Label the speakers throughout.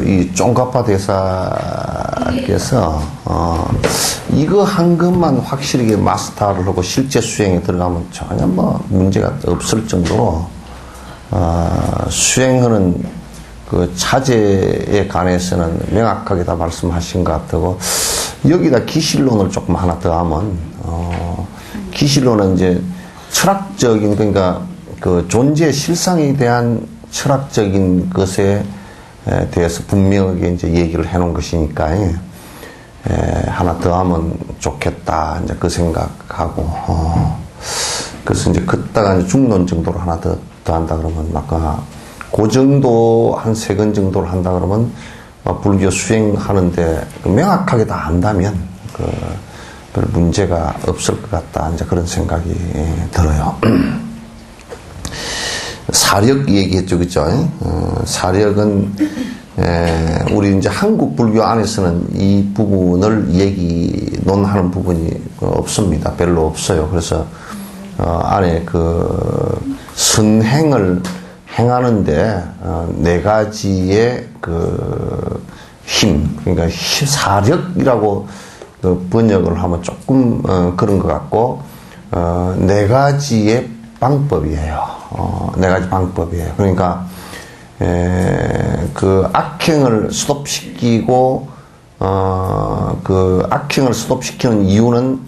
Speaker 1: 이 쫑가파 대사께서, 이거 한 것만 확실하게 마스터를 하고 실제 수행에 들어가면 전혀 문제가 없을 정도로, 수행하는 그 차제에 관해서는 명확하게 다 말씀하신 것 같고, 여기다 기실론을 조금 하나 더 하면, 기실론은 이제 철학적인, 그러니까 그 존재의 실상에 대한 철학적인 것에 대해서 분명하게 이제 얘기를 해놓은 것이니까, 하나 더 하면 좋겠다, 이제 그 생각하고, 그래서 이제 그따가 이제 중론 정도로 하나 더 한다 그러면, 아까 그 정도, 한 3권 정도를 한다 그러면, 불교 수행하는데 명확하게 다 안다면, 별 문제가 없을 것 같다, 이제 그런 생각이 들어요. 사력 얘기했죠, 그죠? 사력은, 우리 이제 한국 불교 안에서는 이 부분을 논하는 부분이 없습니다. 별로 없어요. 그래서, 안에 선행을 행하는데, 4가지의 힘, 그러니까 사력이라고 번역을 하면 조금, 그런 것 같고, 4가지의 방법이에요. 4가지 방법이에요. 그러니까, 악행을 스톱시키고, 악행을 스톱시키는 이유는,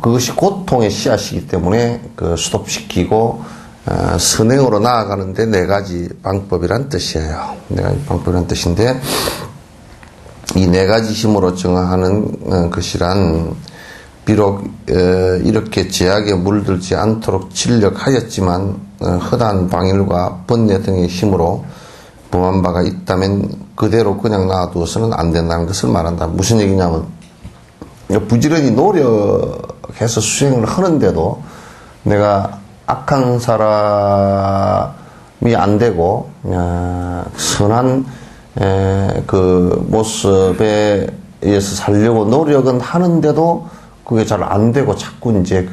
Speaker 1: 그것이 고통의 씨앗이기 때문에, 스톱시키고, 선행으로 나아가는데 4가지 방법이란 뜻이에요. 4가지 방법이란 뜻인데, 이 4가지 힘으로 정하는 것이란, 비록 이렇게 제약에 물들지 않도록 진력하였지만 허다한 방일과 번뇌 등의 힘으로 범한 바가 있다면 그대로 그냥 놔두어서는 안 된다는 것을 말한다. 무슨 얘기냐면 부지런히 노력해서 수행을 하는데도 내가 악한 사람이 안 되고 선한 그 모습에 의해서 살려고 노력은 하는데도 그게 잘 안 되고 자꾸 이제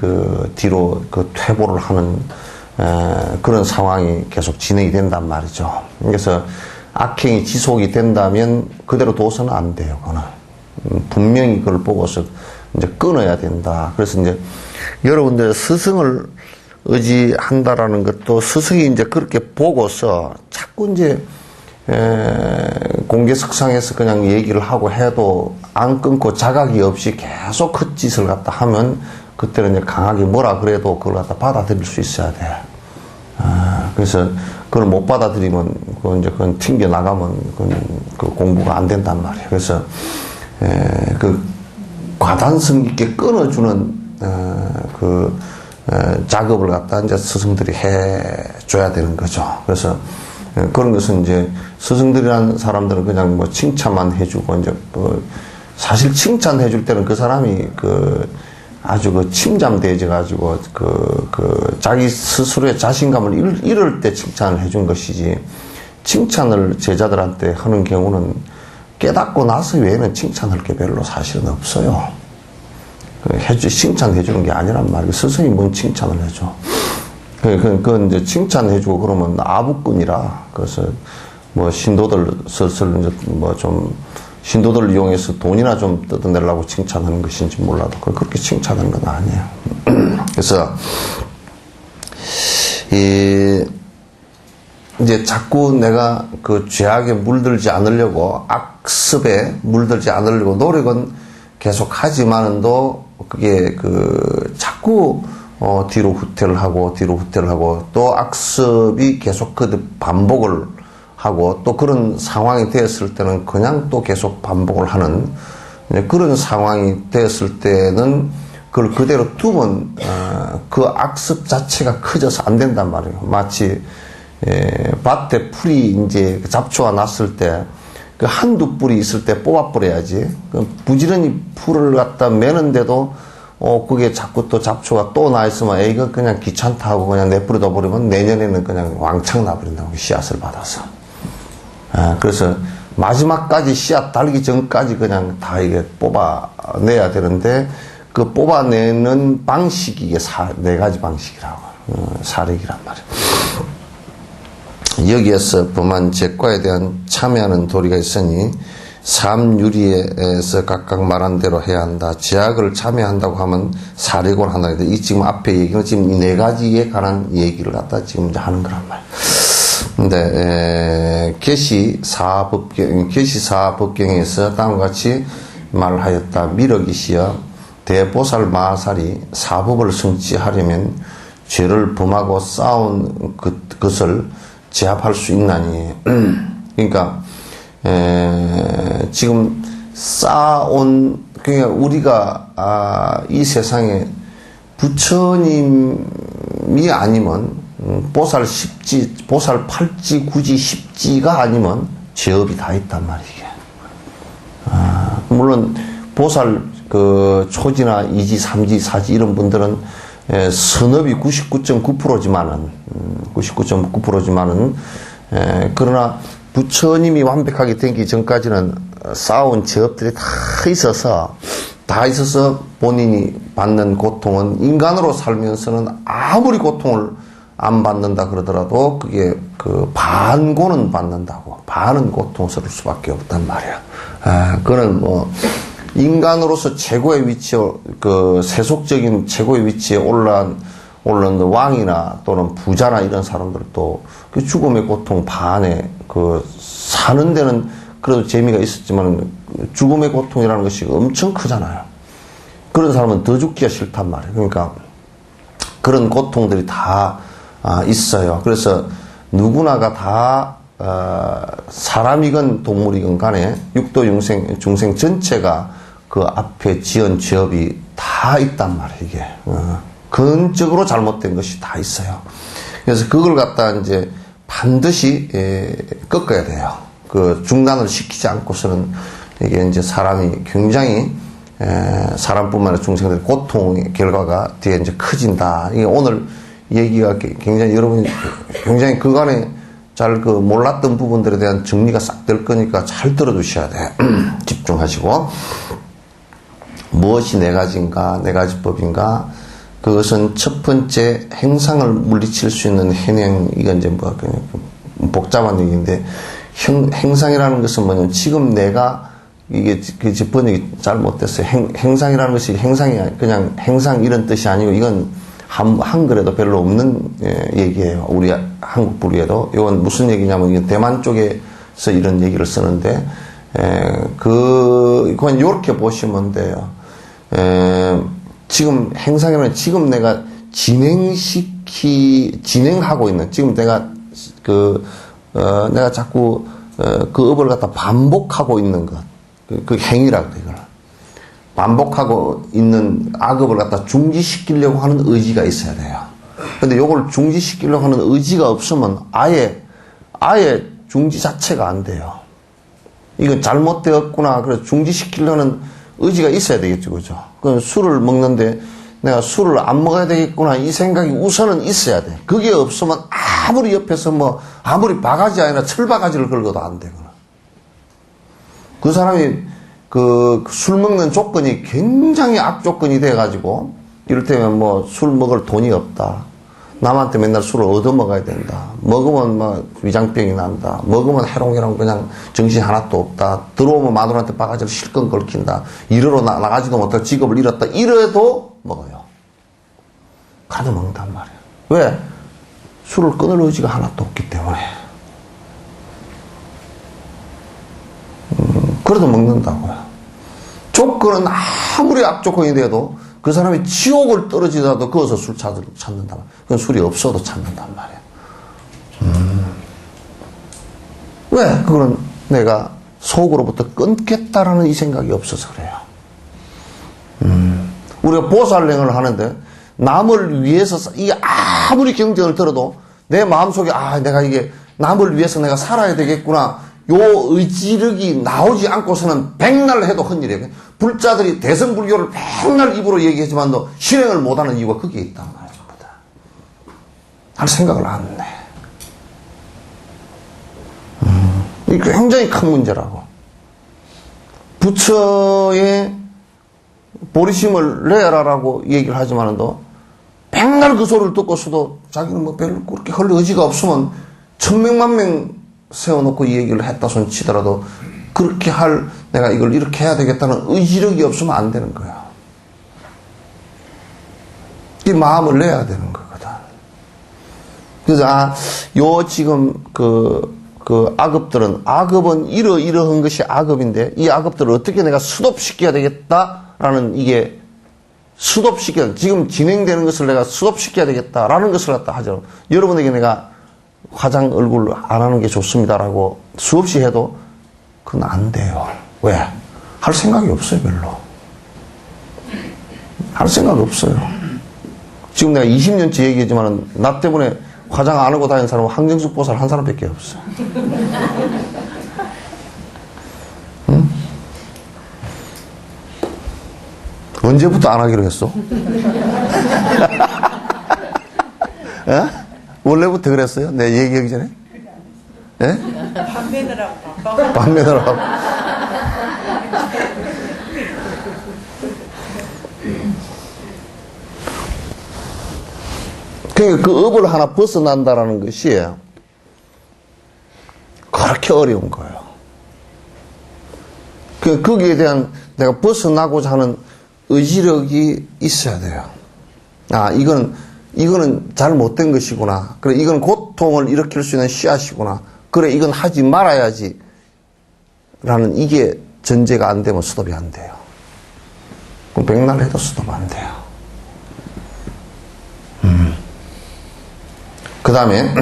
Speaker 1: 뒤로 퇴보를 하는, 그런 상황이 계속 진행이 된단 말이죠. 그래서 악행이 지속이 된다면 그대로 둬서는 안 돼요, 그거는. 분명히 그걸 보고서 이제 끊어야 된다. 그래서 이제 여러분들 스승을 의지한다라는 것도 스승이 이제 그렇게 보고서 자꾸 이제 공개석상에서 그냥 얘기를 하고 해도 안 끊고 자각이 없이 계속 그 짓을 갖다 하면 그때는 이제 강하게 뭐라 그래도 그걸 갖다 받아들일 수 있어야 돼. 그래서 그걸 못 받아들이면 그건 튕겨나가면 그 공부가 안 된단 말이에요. 그래서 과단성 있게 끊어주는 작업을 갖다 이제 스승들이 해줘야 되는 거죠. 그래서 그런 것은 이제 스승들이라는 사람들은 그냥 칭찬만 해주고 이제 사실 칭찬해줄 때는 그 사람이 아주 침잠되어져 가지고 자기 스스로의 자신감을 잃을 때 칭찬을 해준 것이지 칭찬을 제자들한테 하는 경우는 깨닫고 나서 외에는 칭찬할 게 별로 사실은 없어요. 칭찬해주는 게 아니란 말이에요. 스승이 뭔 칭찬을 해줘. 그건 이제 칭찬해주고 그러면 아부꾼이라. 그래서 신도들 슬슬 이제 신도들을 이용해서 돈이나 좀 뜯어내려고 칭찬하는 것인지 몰라도 그렇게 칭찬하는 건 아니에요. 그래서 이제 자꾸 내가 죄악에 물들지 않으려고 악습에 물들지 않으려고 노력은 계속 하지만은도 그게 자꾸 뒤로 후퇴를 하고 또 악습이 계속 반복을 하고 또 그런 상황이 되었을 때는 그냥 또 계속 반복을 하는 그런 상황이 되었을 때는 그걸 그대로 두면 그 악습 자체가 커져서 안 된단 말이에요. 마치 밭에 풀이 이제 잡초가 났을 때 그 한두 뿌리 있을 때 뽑아버려야지. 부지런히 풀을 갖다 매는데도 그게 자꾸 또 잡초가 또 나 있으면, 이거 그냥 귀찮다 하고 그냥 내버려둬 버리면 내년에는 그냥 왕창 나버린다고, 씨앗을 받아서. 그래서 마지막까지 씨앗 달기 전까지 그냥 다 이게 뽑아내야 되는데, 그 뽑아내는 방식이 이게 네 가지 방식이라고, 사례기란 말이에요. 여기에서 범한 죄과에 대한 참여하는 도리가 있으니, 삶유리에서 각각 말한 대로 해야 한다. 제약을 참여한다고 하면 사례곤 하나. 이 지금 앞에 얘기는 지금 이 네 가지에 관한 얘기를 갖다 지금 이제 하는 거란 말이에요. 근데, 계시사법경에서 다음과 같이 말하였다. 미륵이시여 대보살 마살이 사법을 성취하려면 죄를 범하고 쌓은 것을 제압할 수 있나니. 그러니까, 지금 쌓아온, 그러니까 우리가, 이 세상에 부처님이 아니면, 보살 10지, 보살 8지, 9지, 10지가 아니면 죄업이 다 있단 말이에요. 물론, 보살 초지나 2지, 3지, 4지 이런 분들은 선업이 99.9%지만은, 99.9%지만은, 그러나 부처님이 완벽하게 되기 전까지는 쌓아온 죄업들이 다 있어서 본인이 받는 고통은 인간으로 살면서는 아무리 고통을 안 받는다 그러더라도 그게 반고는 받는다고. 반은 고통스러울 수밖에 없단 말이야. 그거는 인간으로서 최고의 위치에, 세속적인 최고의 위치에 올라온 왕이나 또는 부자나 이런 사람들도 그 죽음의 고통 반에 사는 데는 그래도 재미가 있었지만 죽음의 고통이라는 것이 엄청 크잖아요. 그런 사람은 더 죽기가 싫단 말이에요. 그러니까 그런 고통들이 다 있어요. 그래서 누구나가 다 사람이건 동물이건 간에 육도 중생 전체가 그 앞에 지은 죄업이 다 있단 말이에요. 이게 근적으로 잘못된 것이 다 있어요. 그래서 그걸 갖다 이제 반드시 꺾어야 돼요. 중단을 시키지 않고서는 이게 이제 사람이 굉장히 사람뿐만 아니라 중생들의 고통의 결과가 뒤에 이제 커진다. 이게 오늘 얘기가 굉장히 여러분이 굉장히 그간에 잘 몰랐던 부분들에 대한 정리가 싹 될 거니까 잘 들어두셔야 돼. 집중하시고. 무엇이 네 가지인가, 네 가지 법인가? 그것은 첫 번째 행상을 물리칠 수 있는 현행, 이건 이제 그냥 복잡한 얘기인데, 행상이라는 것은 뭐냐면 지금 내가 이게 번역이 잘못됐어요. 행상이라는 것이 행상이 그냥 행상 이런 뜻이 아니고 이건 한글에도 별로 없는 얘기예요. 우리 한국 불교에도. 이건 무슨 얘기냐면 이건 대만 쪽에서 이런 얘기를 쓰는데 그건 이렇게 보시면 돼요. 지금 행상이라는 지금 내가 진행하고 있는 지금 내가 내가 자꾸 그 업을 갖다 반복하고 있는 것. 그 행위라고 그래, 이걸. 반복하고 있는 악업을 갖다 중지시키려고 하는 의지가 있어야 돼요. 근데 요걸 중지시키려고 하는 의지가 없으면 아예 중지 자체가 안 돼요. 이건 잘못되었구나. 그래서 중지시키려는 의지가 있어야 되겠죠, 그죠? 그 술을 먹는데 내가 술을 안 먹어야 되겠구나. 이 생각이 우선은 있어야 돼. 그게 없으면 아무리 옆에서 아무리 바가지 아니라 철바가지를 걸고도 안 되거나. 그 사람이 술 먹는 조건이 굉장히 악조건이 돼가지고, 이를테면 술 먹을 돈이 없다. 남한테 맨날 술을 얻어먹어야 된다. 먹으면 위장병이 난다. 먹으면 해롱해롱 그냥 정신 하나도 없다. 들어오면 마누라한테 바가지를 실컷 걸킨다. 일하러 나가지도 못할 직업을 잃었다. 이래도 먹어요. 가도 먹는단 말이에요. 왜? 술을 끊을 의지가 하나도 없기 때문에. 그래도 먹는다고요. 조건은 아무리 악조건이 돼도 그 사람이 지옥을 떨어지더라도 거기서 술 찾는다. 그건 술이 없어도 찾는단 말이에요. 왜? 그거는 내가 속으로부터 끊겠다라는 이 생각이 없어서 그래요. 우리가 보살행을 하는데 남을 위해서 이게 아무리 경쟁을 들어도 내 마음속에 내가 이게 남을 위해서 내가 살아야 되겠구나. 요 의지력이 나오지 않고서는 백날 해도 헛일이에요. 불자들이 대성불교를 백날 입으로 얘기하지만도 실행을 못하는 이유가 거기에 있단 말이에요. 전부 다. 할 생각을 안 해. 이게 굉장히 큰 문제라고. 부처의 보리심을 내라라고 얘기를 하지만도 백날 그 소리를 듣고서도 자기는 뭐 별로 그렇게 할 의지가 없으면 천명만 명 세워놓고 이 얘기를 했다 손 치더라도 그렇게 내가 이걸 이렇게 해야 되겠다는 의지력이 없으면 안 되는 거야. 이 마음을 내야 되는 거거든. 그래서 지금 악업은 이러한 것이 악업인데 이 악업들을 어떻게 내가 스톱시켜야 되겠다라는 이게 지금 진행되는 것을 내가 스톱시켜야 되겠다라는 것을 갖다 하죠. 여러분에게 내가 화장 얼굴 안 하는 게 좋습니다라고 수없이 해도 그건 안 돼요. 왜? 할 생각이 없어요, 별로. 할 생각이 없어요. 지금 내가 20년째 얘기했지만 나 때문에 화장 안 하고 다니는 사람은 황정숙 보살 한 사람밖에 없어. 응? 언제부터 안 하기로 했어? 에? 원래부터 그랬어요? 내 얘기하기 전에? 예? 밥 매느라고. 그러니까 그 업을 하나 벗어난다라는 것이 그렇게 어려운 거예요. 거기에 대한 내가 벗어나고자 하는 의지력이 있어야 돼요. 이거는 잘못된 것이구나. 그래, 이건 고통을 일으킬 수 있는 씨앗이구나. 그래, 이건 하지 말아야지. 라는 이게 전제가 안 되면 스톱이 안 돼요. 그럼 백날 해도 스톱 안 돼요. 그 다음에,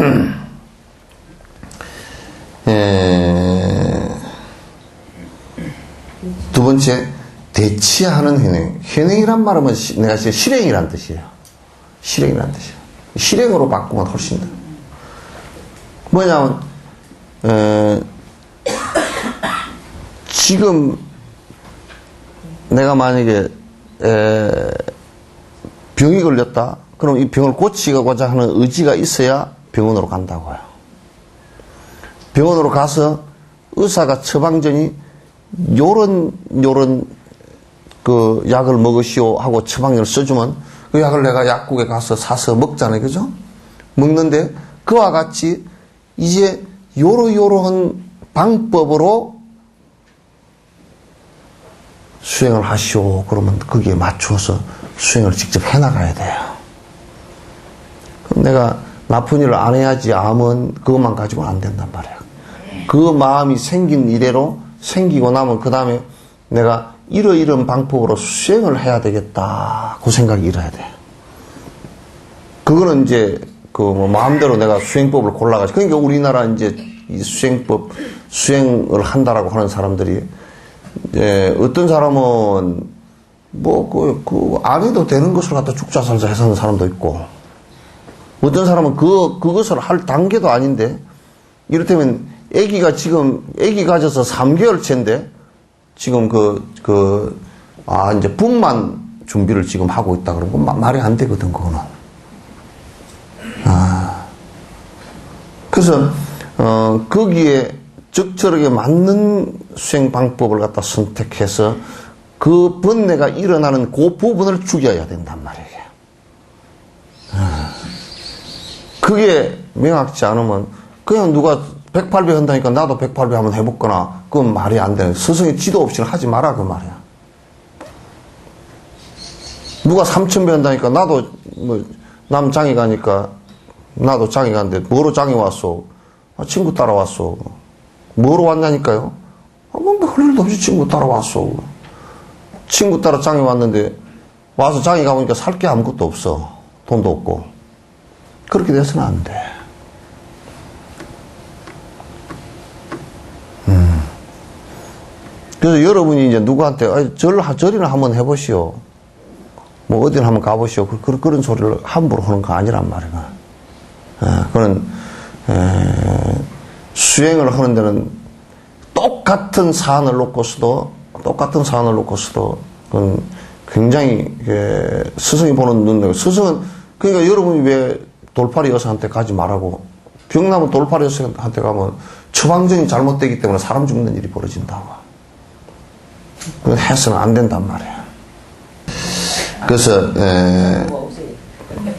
Speaker 1: 두 번째, 대치하는 현행. 현행이란 말은 내가 지금 실행이란 뜻이에요. 실행이란 뜻이에요. 실행으로 바꾸면 훨씬 더. 뭐냐면, 지금 내가 만약에, 병이 걸렸다. 그럼 이 병을 고치고자 하는 의지가 있어야 병원으로 간다고요. 병원으로 가서 의사가 처방전이 요런 그 약을 먹으시오 하고 처방전을 써주면 그 약을 내가 약국에 가서 사서 먹잖아요. 그죠? 먹는데 그와 같이 이제 요러한 방법으로 수행을 하시오. 그러면 거기에 맞추어서 수행을 직접 해나가야 돼요. 내가 나쁜 일을 안 해야지 암은 그것만 가지고는 안 된단 말이야. 그 마음이 생긴 이래로 생기고 나면 그 다음에 내가 이런 방법으로 수행을 해야 되겠다. 그 생각이 일어야 돼. 그거는 이제 마음대로 내가 수행법을 골라가지고 그러니까 우리나라 이제 이 수행을 한다라고 하는 사람들이 어떤 사람은 안 해도 되는 것을 갖다 죽자 살자 해서 하는 사람도 있고 어떤 사람은 그것을 할 단계도 아닌데 이를테면 아기가 가져서 3개월 차인데 지금 이제 분만 준비를 지금 하고 있다 그런 건 말이 안 되거든, 그거는. 그래서, 거기에 적절하게 맞는 수행 방법을 갖다 선택해서 그 번뇌가 일어나는 그 부분을 죽여야 된단 말이에요. 그게 명확지 않으면 그냥 누가 108배 한다니까 나도 108배 한번 해볼거나 그건 말이 안 되는 스승의 지도 없이는 하지 마라 그 말이야. 누가 3000배 한다니까 나도 남 장이 가니까 나도 장이 가는데 뭐로 장이 왔어? 친구 따라왔어. 뭐로 왔냐니까요? 할 일도 없이 친구 따라왔어. 친구 따라 장이 왔는데 와서 장이 가보니까 살 게 아무것도 없어. 돈도 없고. 그렇게 돼서는 안 돼. 그래서 여러분이 이제 누구한테 절이나 한번 해보시오. 뭐 어디나 한번 가보시오. 그런 소리를 함부로 하는 거 아니란 말이야. 그런 수행을 하는 데는 똑같은 사안을 놓고서도 그건 굉장히 스승이 보는 눈, 스승은 그러니까 여러분이 왜 돌팔이 여사한테 가지 말라고, 병나면 돌팔이 여사한테 가면 처방전이 잘못되기 때문에 사람 죽는 일이 벌어진다고. 그건 해서는 안 된단 말이야. 그래서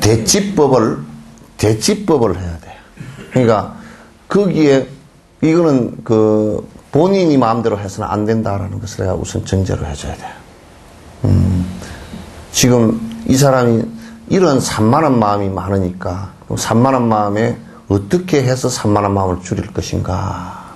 Speaker 1: 대치법을 해야 돼. 그러니까 거기에 이거는 그 본인이 마음대로 해서는 안 된다라는 것을 내가 우선 전제로 해줘야 돼. 지금 이 사람이 이런 산만한 마음이 많으니까 산만한 마음에 어떻게 해서 산만한 마음을 줄일 것인가라고.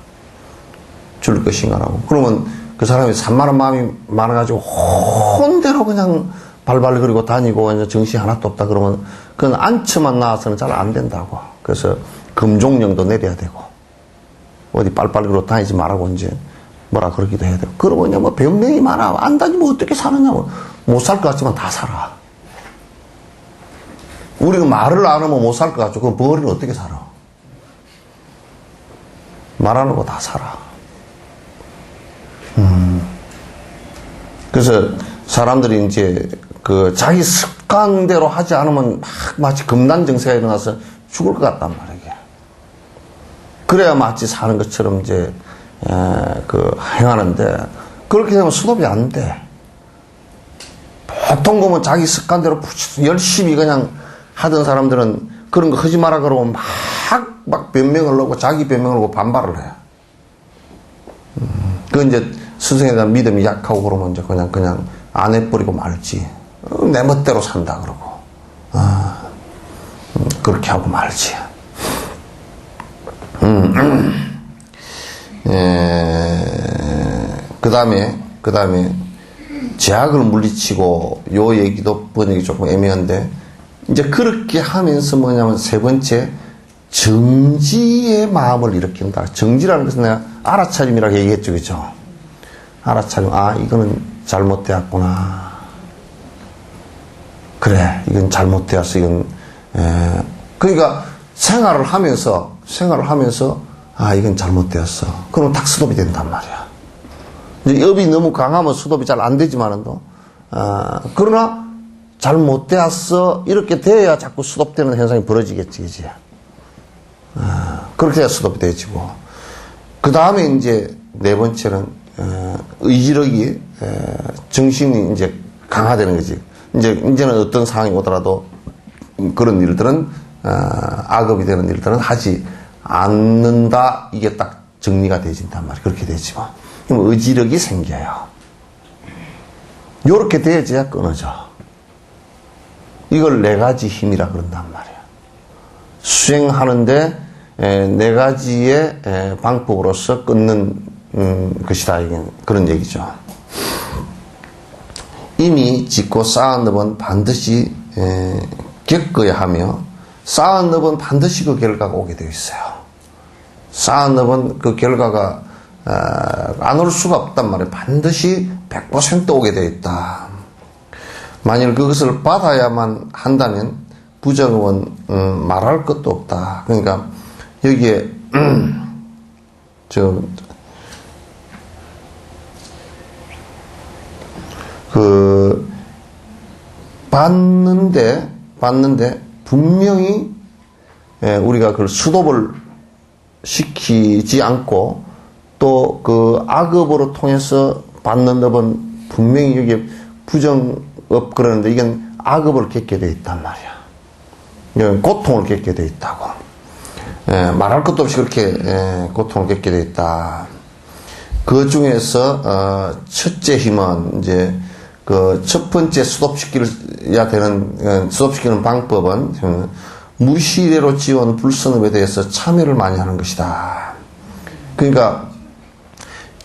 Speaker 1: 그러면 그 사람이 산만한 마음이 많아가지고 혼대로 그냥 발발거리고 다니고 이제 정신이 하나도 없다 그러면 그건 안처만 나와서는 잘 안 된다고. 그래서 금종령도 내려야 되고 어디 빨빨거리고 다니지 말라고 이제 뭐라 그러기도 해야 되고. 그러면 뭐 변명이 많아. 안 다니면 어떻게 사느냐고. 못 살 것 같지만 다 살아. 우리가 말을 안 하면 못 살 것 같죠. 그 머리는 어떻게 살아? 말 안 하고 다 살아. 그래서 사람들이 이제 그 자기 습관대로 하지 않으면 막 마치 금단 증세가 일어나서 죽을 것 같단 말이야. 그래야 마치 사는 것처럼 이제 행하는데 그렇게 되면 수도비 안 돼. 보통 보면 자기 습관대로 열심히 그냥 하던 사람들은 그런 거 하지 마라 그러고 막 변명을 하고 자기 변명을 하고 반발을 해. 그 이제 스승에 대한 믿음이 약하고 그러면 이제 그냥 안 해버리고 말지. 내 멋대로 산다 그러고. 그렇게 하고 말지. 그 다음에 제약을 물리치고 요 얘기도 번역이 조금 애매한데 이제 그렇게 하면서 뭐냐면 세 번째 정지의 마음을 일으킨다. 정지라는 것은 내가 알아차림이라고 얘기했죠, 그죠? 알아차림. 이거는 잘못되었구나. 그래, 이건 잘못되었어. 이건 그러니까 생활을 하면서 이건 잘못되었어. 그럼 딱 스톱이 된단 말이야. 이제 업이 너무 강하면 스톱이 잘 안 되지만은도 그러나 잘못되었어. 이렇게 돼야 자꾸 스톱되는 현상이 벌어지겠지, 그지? 그렇게 해야 스톱이 되지고. 그 다음에 이제 네 번째는 의지력이 정신이 이제 강화되는 거지. 이제는 어떤 상황이 오더라도 그런 일들은 악업이 되는 일들은 하지 않는다. 이게 딱 정리가 되어진단 말이야. 그렇게 되지 뭐. 그럼 의지력이 생겨요. 요렇게 돼야지야 끊어져. 이걸 네 가지 힘이라 그런단 말이야. 수행하는데 네 가지의 방법으로서 끊는 것이다. 이게 그런 얘기죠. 이미 짓고 쌓은 업은 반드시 겪어야 하며 쌓은 업은 반드시 그 결과가 오게 되어 있어요. 쌓은 업은 그 결과가 안 올 수가 없단 말이에요. 반드시 100% 오게 되어 있다. 만일 그것을 받아야만 한다면 부정업은 말할 것도 없다. 그러니까 여기에 받는데 분명히 우리가 그걸 수도를 시키지 않고 또 그 악업으로 통해서 받는 업은 분명히 여기에 부정업 그러는데 이건 악업을 겪게 되어 있단 말이야. 이건 고통을 겪게 되어 있다고. 말할 것도 없이 그렇게 고통을 겪게 되어 있다. 그 중에서 첫째 힘은 이제 그 첫 번째 수도시키는 방법은 무시례로 지어온 불선업에 대해서 참여를 많이 하는 것이다. 그러니까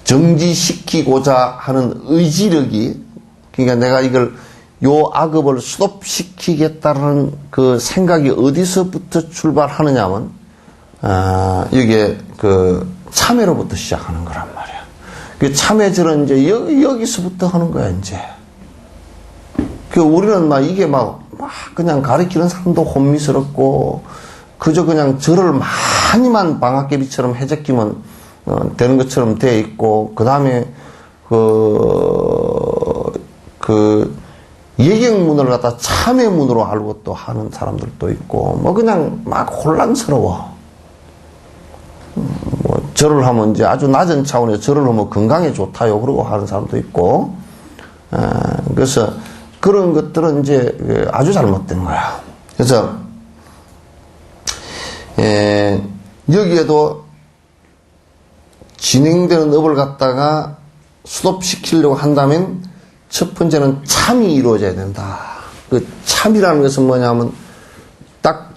Speaker 1: 정지시키고자 하는 의지력이, 그러니까 내가 이걸 요 악업을 스톱시키겠다는 그 생각이 어디서부터 출발하느냐면 여기에 그 참회로부터 시작하는 거란 말이야. 그 참회절은 이제 여기서부터 하는 거야 이제. 그 우리는 막 이게 막 그냥 가르치는 사람도 혼미스럽고 그저 그냥 절을 많이만 방학개비처럼 해제끼면 되는 것처럼 돼 있고, 그 다음에 예경문을 갖다 참회문으로 알고 또 하는 사람들도 있고, 뭐 그냥 막 혼란스러워. 뭐 절을 하면 이제 아주 낮은 차원에서 절을 하면 건강에 좋다요. 그러고 하는 사람도 있고, 그래서 그런 것들은 이제 아주 잘못된 거야. 그래서 여기에도 진행되는 업을 갖다가 수도시키려고 한다면 첫 번째는 참이 이루어져야 된다. 그 참이라는 것은 뭐냐면 딱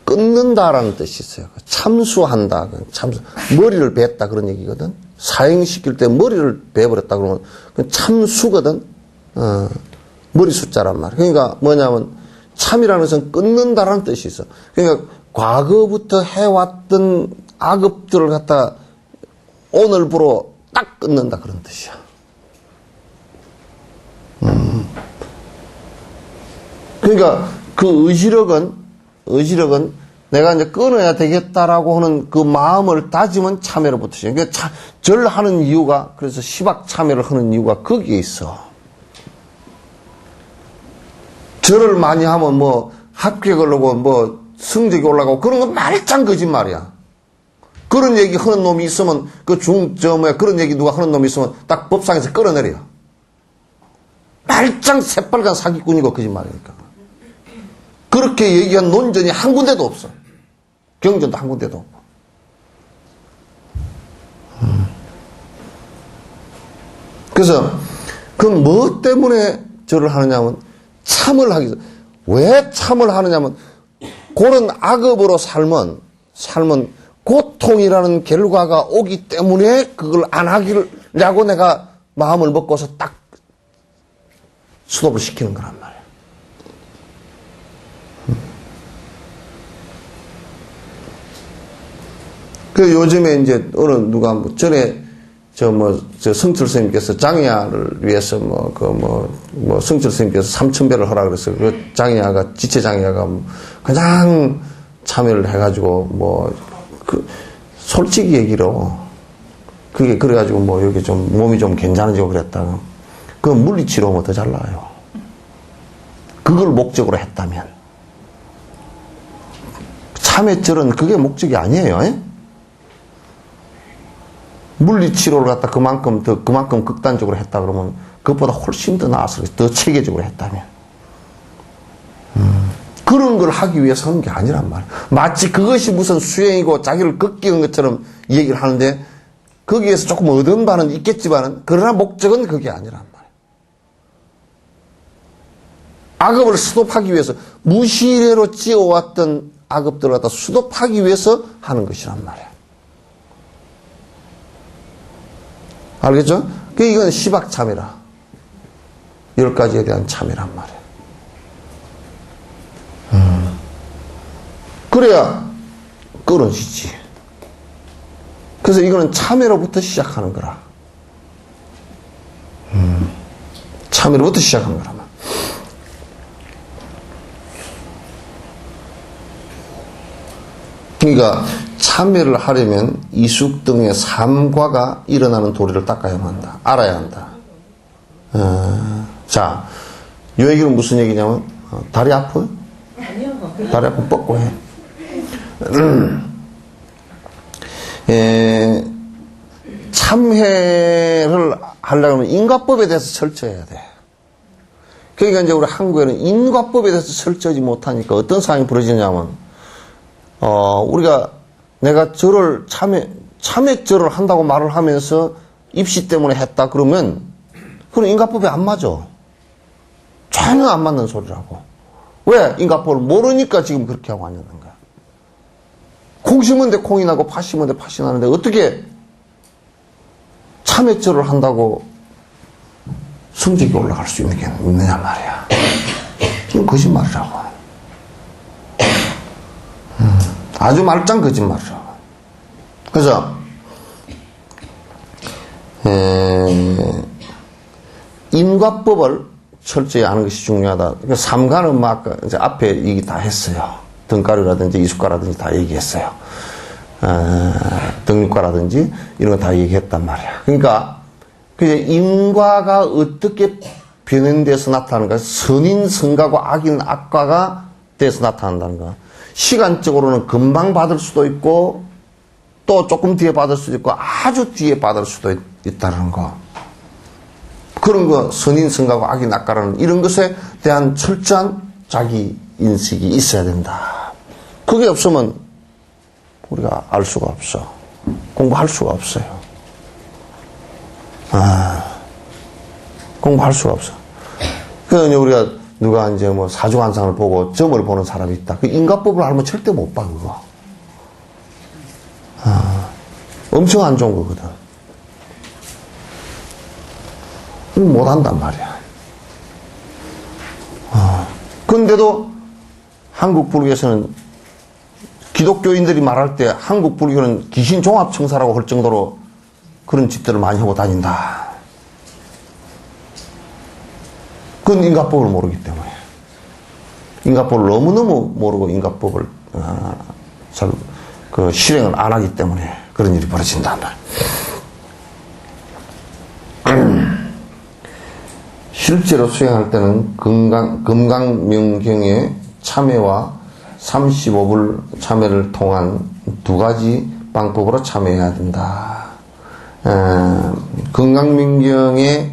Speaker 1: 끊는다라는 뜻이 있어요. 참수한다. 참수. 머리를 뱉다 그런 얘기거든. 사행시킬 때 머리를 베버렸다 그러면 참수거든. 머리 숫자란 말이야. 그러니까 뭐냐면 참이라는 것은 끊는다라는 뜻이 있어. 그러니까 과거부터 해왔던 악업들을 갖다 오늘부로 딱 끊는다 그런 뜻이야. 그러니까 그 의지력은 내가 이제 끊어야 되겠다라고 하는 그 마음을 다지면 참회로부터 시작. 그러니까 절하는 이유가, 그래서 시박 참회를 하는 이유가 거기에 있어. 절을 많이 하면 뭐 합격을 하고 뭐 성적이 올라가고 그런 건 말짱 거짓말이야. 그런 얘기 하는 놈이 있으면 그런 얘기 누가 하는 놈이 있으면 딱 법상에서 끌어내려. 말짱 새빨간 사기꾼이고 거짓말이니까. 그렇게 얘기한 논전이 한 군데도 없어. 경전도 한 군데도 없고. 그래서 그 뭐 때문에 절을 하느냐면 참을 하기 위해서. 왜 참을 하느냐면 그런 악업으로 살면 고통이라는 결과가 오기 때문에 그걸 안 하기라고 내가 마음을 먹고서 딱 수도를 시키는 거란 말이야. 그 요즘에 이제 어느 누가 뭐 전에 저 성철 스님께서 장야를 위해서 성철 스님께서 3,000배를 하라 그랬어요. 그 장야가 지체 장야가 그냥 참여를 해가지고 솔직히 얘기로 그게 그래가지고 여기 좀 몸이 좀 괜찮아지고 그랬다. 그 물리치료하면 더 잘 나아요. 그걸 목적으로 했다면. 참회절은 그게 목적이 아니에요. 물리치료를 갖다 그만큼 극단적으로 했다 그러면 그것보다 훨씬 더 나았을 거예요. 더 체계적으로 했다면. 그런 걸 하기 위해서 하는 게 아니란 말이에요. 마치 그것이 무슨 수행이고 자기를 걷기는 것처럼 얘기를 하는데 거기에서 조금 얻은 바는 있겠지만은 그러나 목적은 그게 아니란 말이에요. 악업을 수도하기 위해서 무시례로 지어왔던 악업들을 갖다 수도하기 위해서 하는 것이란 말이에요. 알겠죠? 이건 시박참이라. 10가지에 대한 참이란 말이에요. 그래야 끊어지지. 그래서 이거는 참회로부터 시작하는 거라. 참회로부터 시작하는 거라. 그러니까 참회를 하려면 이숙 등의 삼과가 일어나는 도리를 닦아야만 한다. 알아야 한다. 자, 이 얘기는 무슨 얘기냐면 다리 아파요?
Speaker 2: 아니요.
Speaker 1: 다리 아프면 뻗고 해. 참회를 하려면 인과법에 대해서 철저해야 돼. 그러니까 이제 우리 한국에는 인과법에 대해서 철저하지 못하니까 어떤 상황이 벌어지냐면 우리가 내가 절을 참회절을 한다고 말을 하면서 입시 때문에 했다 그러면 그건 인과법에 안 맞아. 전혀 안 맞는 소리라고. 왜? 인과법을 모르니까 지금 그렇게 하고 앉는 거야. 콩 심은데 콩이 나고 팥 심은데 팥이 나는데 어떻게 참회절을 한다고 성적이 올라갈 수 있느냐 말이야. 이건 거짓말이라고. 아주 말짱 거짓말이라고. 그래서 인과법을 철저히 아는 것이 중요하다. 그러니까 삼가는 막 이제 앞에 얘기 다 했어요. 등가류라든지 이숫가라든지 다 얘기했어요. 덕육과라든지 이런 거 다 얘기했단 말이야. 그러니까 인과가 어떻게 변현돼서 나타나는가? 선인 선가고 악인 악과가 돼서 나타난다는 거. 시간적으로는 금방 받을 수도 있고 또 조금 뒤에 받을 수도 있고 아주 뒤에 받을 수도 있다는 거. 그런 거 선인 선가고 악인 악과라는 이런 것에 대한 철저한 자기 인식이 있어야 된다. 그게 없으면 우리가 알 수가 없어. 공부할 수가 없어요. 공부할 수가 없어. 그러니까 우리가 누가 이제 뭐 사주환상을 보고 점을 보는 사람이 있다. 그 인과법을 알면 절대 못 봐, 그거. 엄청 안 좋은 거거든. 못 한단 말이야. 근데도 한국 불교에서는 기독교인들이 말할 때 한국 불교는 귀신 종합청사라고 할 정도로 그런 짓들을 많이 하고 다닌다. 그건 인과법을 모르기 때문에. 인과법을 너무너무 모르고 인과법을 잘 실행을 안 하기 때문에 그런 일이 벌어진단 말이에요. 실제로 수행할 때는 금강명경의 참회와 35불 참회를 통한 두 가지 방법으로 참회해야 된다. 금강명경의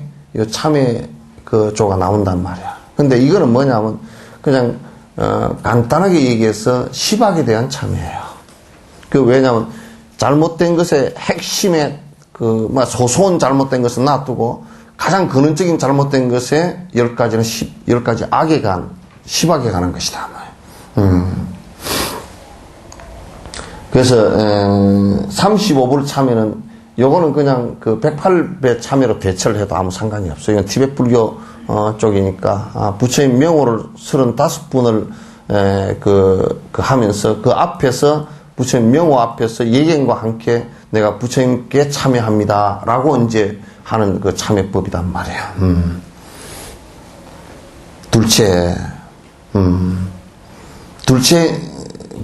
Speaker 1: 참회 그 조가 나온단 말이야. 근데 이거는 뭐냐면 그냥 간단하게 얘기해서 시박에 대한 참회예요. 왜냐면 잘못된 것의 핵심에 소소한 잘못된 것은 놔두고 가장 근원적인 잘못된 것에 10가지 악에 시박에 가는 것이다. 그래서 35불 참여는 요거는 그냥 108배 참여로 대처를 해도 아무 상관이 없어요. 이건 티베트 불교 쪽이니까 부처님 명호를 35분을 하면서 그 앞에서 부처님 명호 앞에서 예견과 함께 내가 부처님께 참여합니다라고 이제 하는 그 참여법이단 말이야. 둘째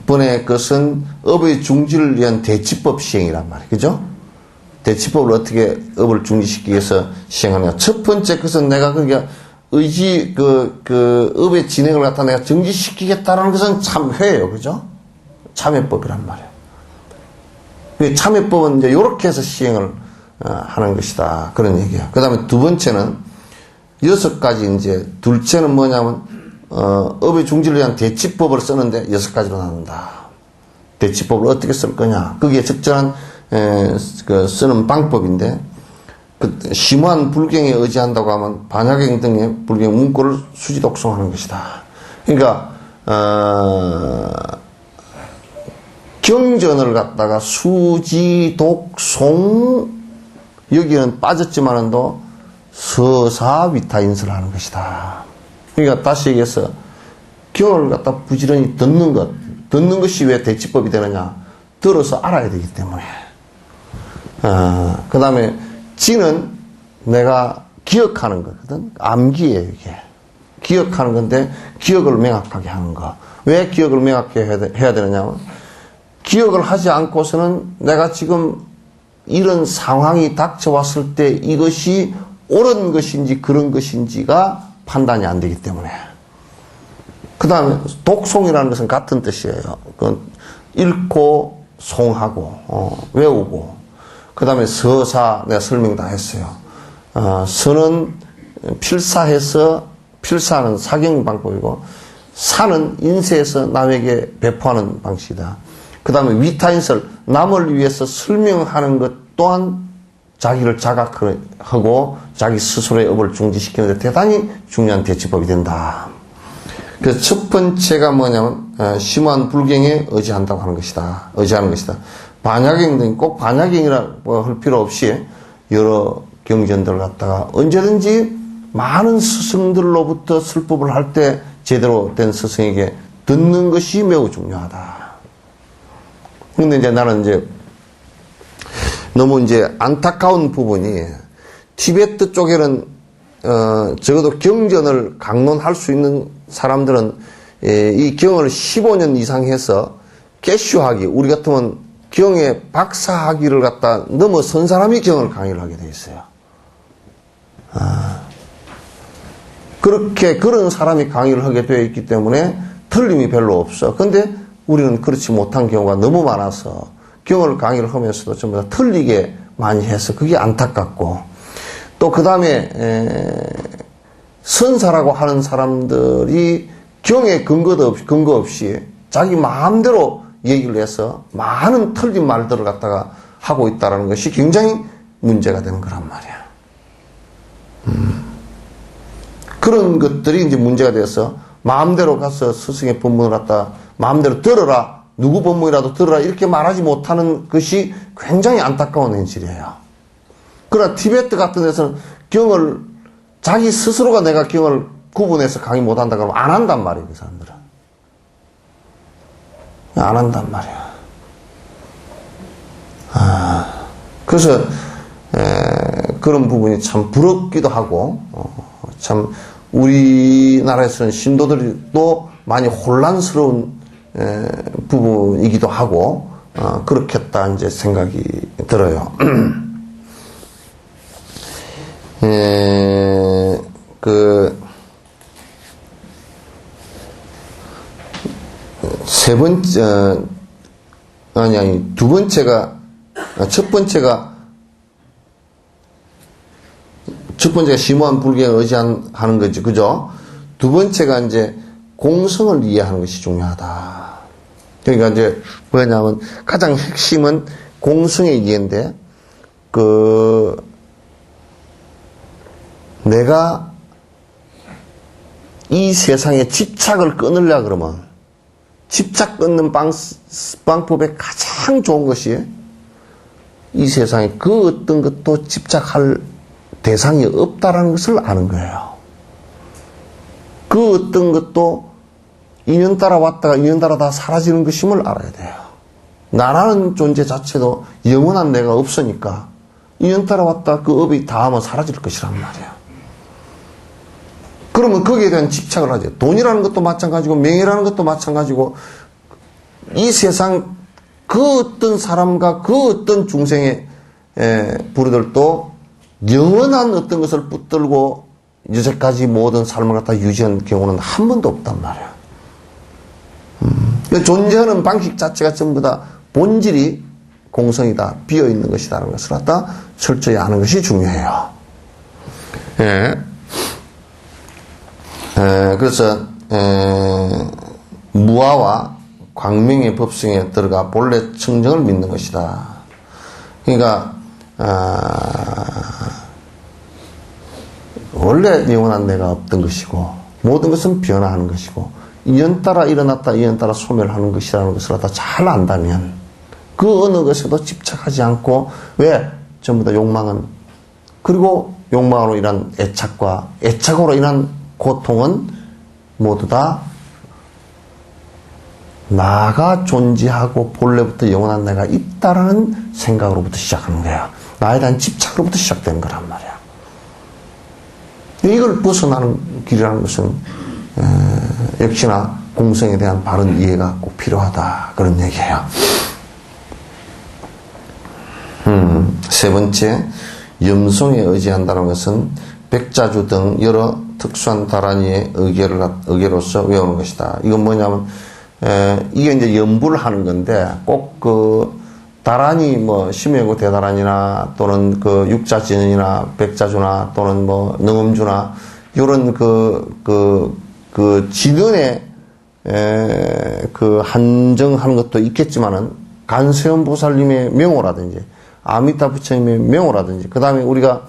Speaker 1: 번의 것은 업의 중지를 위한 대치법 시행이란 말이에요. 그죠? 대치법을 어떻게 업을 중지시키기 위해서 시행하느냐. 첫 번째 것은 내가 그러니까 의지, 업의 진행을 갖다 내가 정지시키겠다라는 것은 참회예요. 그죠? 참회법이란 말이에요. 참회법은 이제 요렇게 해서 시행을 하는 것이다. 그런 얘기야. 그 다음에 두 번째는 6가지 이제, 둘째는 뭐냐면, 업의 중지를 위한 대치법을 쓰는데 6가지로 나눈다. 대치법을 어떻게 쓸 거냐. 그게 적절한, 쓰는 방법인데, 심오한 불경에 의지한다고 하면 반야경 등의 불경 문구를 수지 독송하는 것이다. 그러니까, 경전을 갖다가 수지 독송, 여기는 빠졌지만은도 서사 위타인설을 하는 것이다. 그러니까 다시 얘기해서 경을 갖다 부지런히 듣는 것이 왜 대치법이 되느냐? 들어서 알아야 되기 때문에. 그 다음에 지는 내가 기억하는 거거든. 암기예요, 이게. 기억하는 건데 기억을 명확하게 하는 거. 왜 기억을 명확하게 해야 되느냐? 기억을 하지 않고서는 내가 지금 이런 상황이 닥쳐왔을 때 이것이 옳은 것인지 그런 것인지가 판단이 안 되기 때문에. 그 다음에 독송이라는 것은 같은 뜻이에요. 읽고 송하고 외우고. 그 다음에 서사 내가 설명 다 했어요. 서는 필사해서 필사는 사경 방법이고 사는 인쇄해서 남에게 배포하는 방식이다. 그 다음에 위타인설, 남을 위해서 설명하는 것 또한 자기를 자각하고 자기 스스로의 업을 중지시키는 데 대단히 중요한 대치법이 된다. 그래서 첫 번째가 뭐냐면 심오한 불경에 의지한다고 하는 것이다. 의지하는 것이다. 반야경 등 꼭 반야경이라고 할 필요 없이 여러 경전들을 갖다가 언제든지 많은 스승들로부터 설법을 할 때 제대로 된 스승에게 듣는 것이 매우 중요하다. 근데 이제 나는 이제 너무 이제 안타까운 부분이 티베트 쪽에는 적어도 경전을 강론할 수 있는 사람들은 이 경을 15년 이상 해서 개슈하기, 우리 같으면 경의 박사학위를 갖다 넘어선 사람이 경을 강의를 하게 돼 있어요. 그런 사람이 강의를 하게 되어 있기 때문에 틀림이 별로 없어. 근데 우리는 그렇지 못한 경우가 너무 많아서 경을 강의를 하면서도 전부 다 틀리게 많이 해서 그게 안타깝고, 또 그 다음에 선사라고 하는 사람들이 경에 근거 없이 자기 마음대로 얘기를 해서 많은 틀린 말들을 갖다가 하고 있다는 것이 굉장히 문제가 되는 거란 말이야. 그런 것들이 이제 문제가 돼서 마음대로 가서 스승의 법문을 갖다 마음대로 들어라, 누구 법문이라도 들어라 이렇게 말하지 못하는 것이 굉장히 안타까운 현실이에요. 그러나 티베트 같은 데서는 경을 자기 스스로가 내가 경을 구분해서 강의 못한다 그러면 안 한단 말이에요. 그 사람들은 안 한단 말이야. 그래서 그런 부분이 참 부럽기도 하고, 참 우리나라에서는 신도들이 또 많이 혼란스러운 부분이기도 하고, 그렇겠다 이제 생각이 들어요. 세 번째, 두 번째가, 첫 번째가 심오한 불경에 의지하는 거지, 그죠? 두 번째가 이제 공성을 이해하는 것이 중요하다. 그러니까 이제 뭐냐면 가장 핵심은 공성의 이해인데, 내가 이 세상에 집착을 끊으려 그러면 집착 끊는 방법의 가장 좋은 것이 이 세상에 그 어떤 것도 집착할 대상이 없다라는 것을 아는 거예요. 그 어떤 것도 인연 따라 왔다가 인연 따라 다 사라지는 것임을 알아야 돼요. 나라는 존재 자체도 영원한 내가 없으니까 인연 따라 왔다 그 업이 다 하면 사라질 것이란 말이에요. 그러면 거기에 대한 집착을 하죠. 돈이라는 것도 마찬가지고 명예라는 것도 마찬가지고 이 세상 그 어떤 사람과 그 어떤 중생의 부르들도 영원한 어떤 것을 붙들고 이제까지 모든 삶을 갖다 유지한 경우는 한 번도 없단 말이야. 존재하는 방식 자체가 전부 다 본질이 공성이다, 비어있는 것이다라는 것을 갖다 철저히 아는 것이 중요해요. 그래서 무아와 광명의 법성에 들어가 본래 청정을 믿는 것이다. 그러니까 원래 영원한 내가 없던 것이고 모든 것은 변화하는 것이고 인연 따라 일어났다 인연 따라 소멸하는 것이라는 것을 다 잘 안다면 그 어느 것에도 집착하지 않고, 왜? 전부 다 욕망은, 그리고 욕망으로 인한 애착과 애착으로 인한 고통은 모두 다 나가 존재하고 본래부터 영원한 내가 있다라는 생각으로부터 시작하는 거야. 나에 대한 집착으로부터 시작되는 거란 말이야. 이걸 벗어나는 길이라는 것은 역시나 공성에 대한 바른 이해가 꼭 필요하다, 그런 얘기예요. 세 번째, 염송에 의지한다는 것은 백자주 등 여러 특수한 다란이의 의계로서 외우는 것이다. 이건 뭐냐면 이게 이제 연부를 하는 건데, 꼭 다란이 심해고 대다란이나 또는 육자진이나 백자주나 또는 능음주나 이런 진언에 한정하는 것도 있겠지만은, 간세음 보살님의 명호라든지 아미타 부처님의 명호라든지, 그 다음에 우리가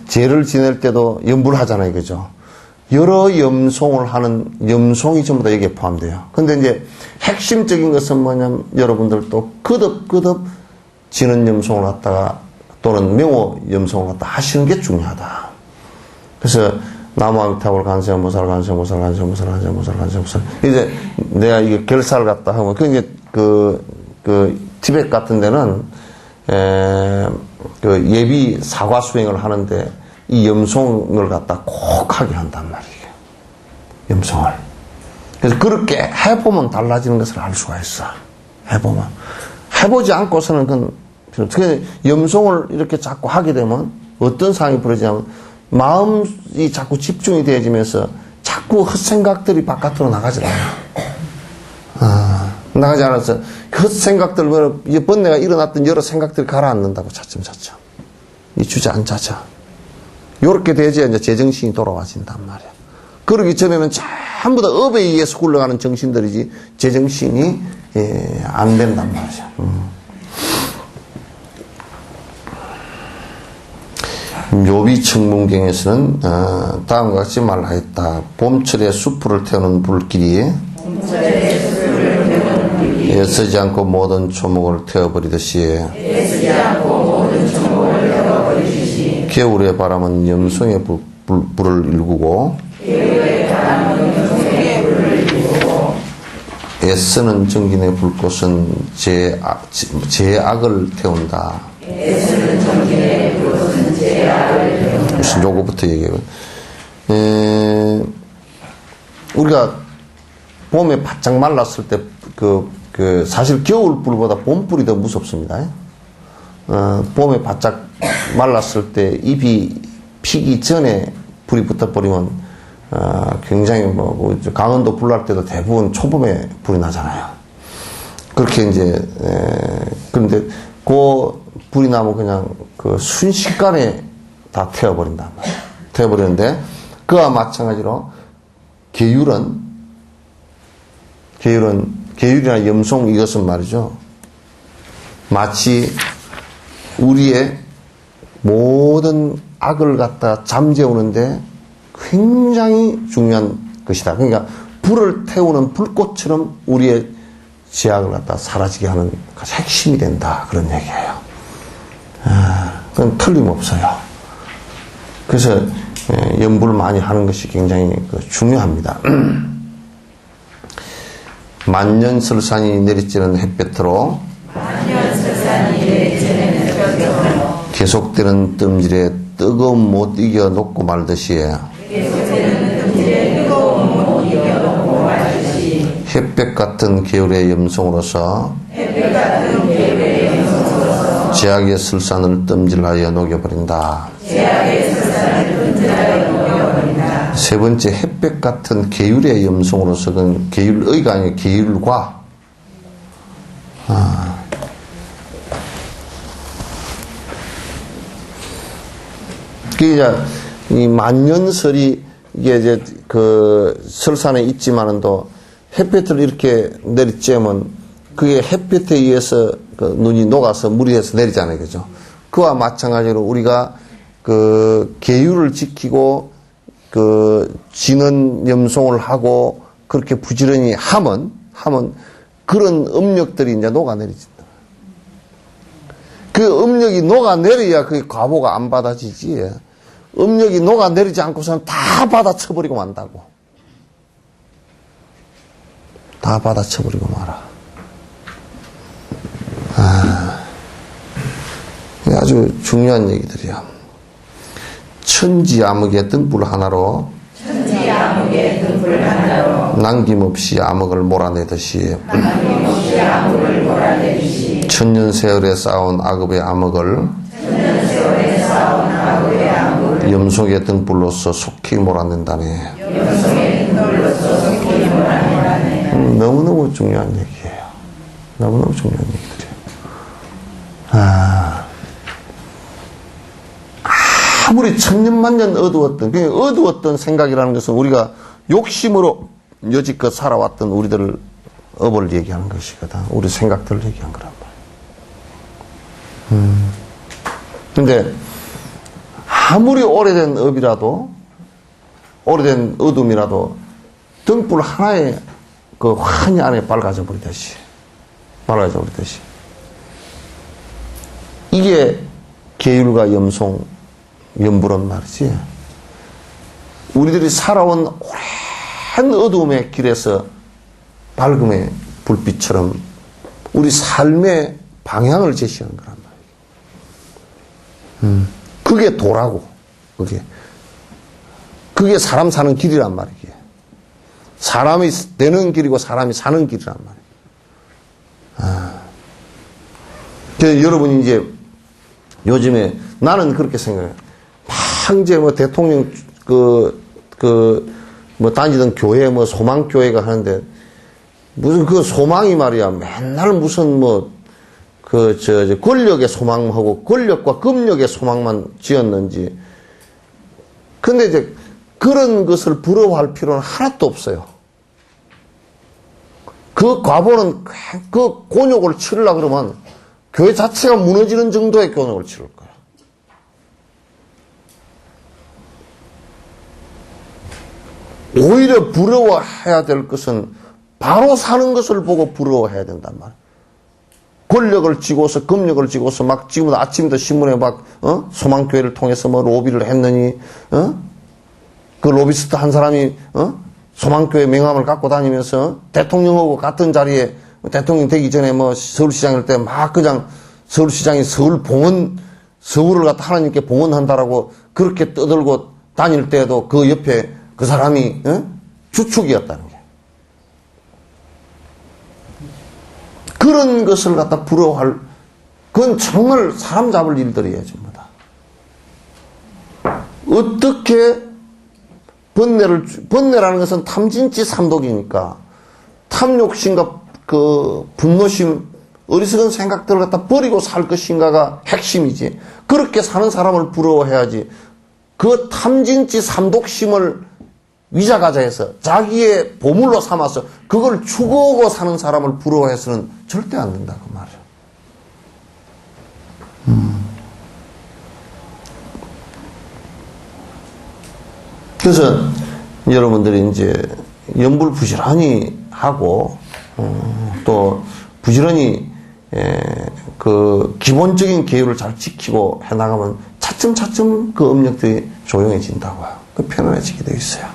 Speaker 1: 제를 지낼 때도 연부를 하잖아요, 그죠? 여러 염송을 하는 염송이 전부 다 여기에 포함돼요. 근데 이제 핵심적인 것은 뭐냐면, 여러분들도 거듭 지는 염송을 갖다가 또는 명호 염송을 갖다 하시는 게 중요하다. 그래서 나무아미타불 간세음보살 이제 내가 이게 결사를 갖다 하면, 그 이제 티벳 같은 데는 예비 사과 수행을 하는데 이 염송을 갖다 꼭 하게 한단 말이에요. 염송을. 그래서 그렇게 해보면 달라지는 것을 알 수가 있어. 해보면. 해보지 않고서는 그건 염송을 이렇게 자꾸 하게 되면 어떤 상황이 벌어지냐면 마음이 자꾸 집중이 되어지면서 자꾸 헛생각들이 바깥으로 나가지 않아요. 나가지 않아서 헛생각들, 번뇌가 일어났던 여러 생각들이 가라앉는다고 차츰차츰. 이 주저앉아져. 요렇게 돼야지 이제 제정신이 돌아와진단 말이야. 그러기 전에는 전부 다 업에 의해서 굴러가는 정신들이지 제정신이 안 된단 말이야. 묘비청문경에서는 다음과 같이 말하였다. 봄철에 수풀을 태우는 불길이 애쓰지 않고 모든 초목을 태워버리듯이 겨울의 바람은 염송의 불을 일구고 애쓰는 정진의 불꽃은 제악을 태운다. 무슨 요거부터 얘기해요. 우리가 봄에 바짝 말랐을 때 사실 겨울불보다 봄불이 더 무섭습니다. 봄에 바짝 말랐을 때 잎이 피기 전에 불이 붙어버리면 굉장히 강원도 불 날 때도 대부분 초봄에 불이 나잖아요. 그렇게 이제 그런데 그 불이 나면 그냥 순식간에 다 태워버린단 말이에요. 태워버리는데 그와 마찬가지로 계율이나 염송 이것은 말이죠. 마치 우리의 모든 악을 갖다 잠재우는데 굉장히 중요한 것이다. 그러니까 불을 태우는 불꽃처럼 우리의 제약을 갖다 사라지게 하는 가장 핵심이 된다. 그런 얘기예요. 그건 틀림없어요. 그래서 염불을 많이 하는 것이 굉장히 중요합니다. 만년설산이 내리쬐는 햇볕으로 계속되는 뜸질에 뜨거움 못 이겨 녹고 말듯이 햇볕 같은 계율의 염송으로서 제약의 설산을 뜸질하여 녹여버린다. 세 번째, 햇볕 같은 계율의 염송으로서 그건 계율의가 아니고 계율과 이 만년설이 이게 이제 설산에 있지만은 또 햇볕을 이렇게 내리쬐면 그게 햇볕에 의해서 눈이 녹아서 물이 해서 내리잖아요. 그죠? 그와 마찬가지로 우리가 계율을 지키고 지는 염송을 하고 그렇게 부지런히 하면 그런 음력들이 이제 녹아내리진다. 그 음력이 녹아내려야 그 과보가 안 받아지지. 음력이 녹아내리지 않고서는 다 받아쳐버리고 만다고. 다 받아쳐버리고 말아. 아주 중요한 얘기들이야. 천지암흑의 등불 하나로 남김없이 암흑을 몰아내듯이 천년세월에 쌓아온 악업의 암흑을 염속의 등불로서 속히 몰아낸다네. 너무너무 중요한 얘기예요. 너무너무 중요한 얘기들이에요. 아무리 천년만년 어두웠던 생각이라는 것은 우리가 욕심으로 여지껏 살아왔던 우리들을 업을 얘기하는 것이거든. 우리 생각들을 얘기한 거란 말이야. 근데 아무리 오래된 업이라도 오래된 어둠이라도 등불 하나에 그 환히 안에 밝아져 버리듯이 이게 계율과 염송 염불은 말이지. 우리들이 살아온 오랜 어두움의 길에서 밝음의 불빛처럼 우리 삶의 방향을 제시하는 거란 말이에요. 그게 도라고. 그게 사람 사는 길이란 말이에요. 사람이 되는 길이고 사람이 사는 길이란 말이에요. 여러분이 이제 요즘에 나는 그렇게 생각해요. 막 이제 뭐 대통령 뭐 다니던 교회 뭐 소망교회가 하는데 무슨 그 소망이 말이야. 맨날 무슨 뭐 권력의 소망하고 권력과 금력의 소망만 지었는지. 근데 이제 그런 것을 부러워할 필요는 하나도 없어요. 그 과보는 그 곤욕을 치르려고 그러면 교회 자체가 무너지는 정도의 곤욕을 치를 거야. 오히려 부러워해야 될 것은 바로 사는 것을 보고 부러워해야 된단 말이야. 권력을 쥐고서 금력을 쥐고서 막 지금도 아침부터 신문에 막 소망교회를 통해서 뭐 로비를 했느니 그 로비스트 한 사람이 소망교회 명함을 갖고 다니면서 대통령하고 같은 자리에 대통령 되기 전에 뭐 서울시장일 때 막 그냥 서울시장이 서울을 갖다 하나님께 봉헌한다라고 그렇게 떠들고 다닐 때에도 그 옆에 그 사람이 주축이었다는 게. 그런 것을 갖다 부러워할, 그건 정말 사람 잡을 일들이에요, 전부 다. 어떻게 번뇌라는 것은 탐진치 삼독이니까 탐욕심과 그 분노심, 어리석은 생각들을 갖다 버리고 살 것인가가 핵심이지. 그렇게 사는 사람을 부러워해야지. 그 탐진치 삼독심을 위자가자해서 자기의 보물로 삼아서 그걸 추구하고 사는 사람을 부러워해서는 절대 안 된다 그 말이야. 그래서 여러분들이 이제 연불 부지런히 하고 또 부지런히 그 기본적인 계율을 잘 지키고 해나가면 차츰차츰 그 업력들이 조용해진다고요. 그 편안해지게 되어 있어요.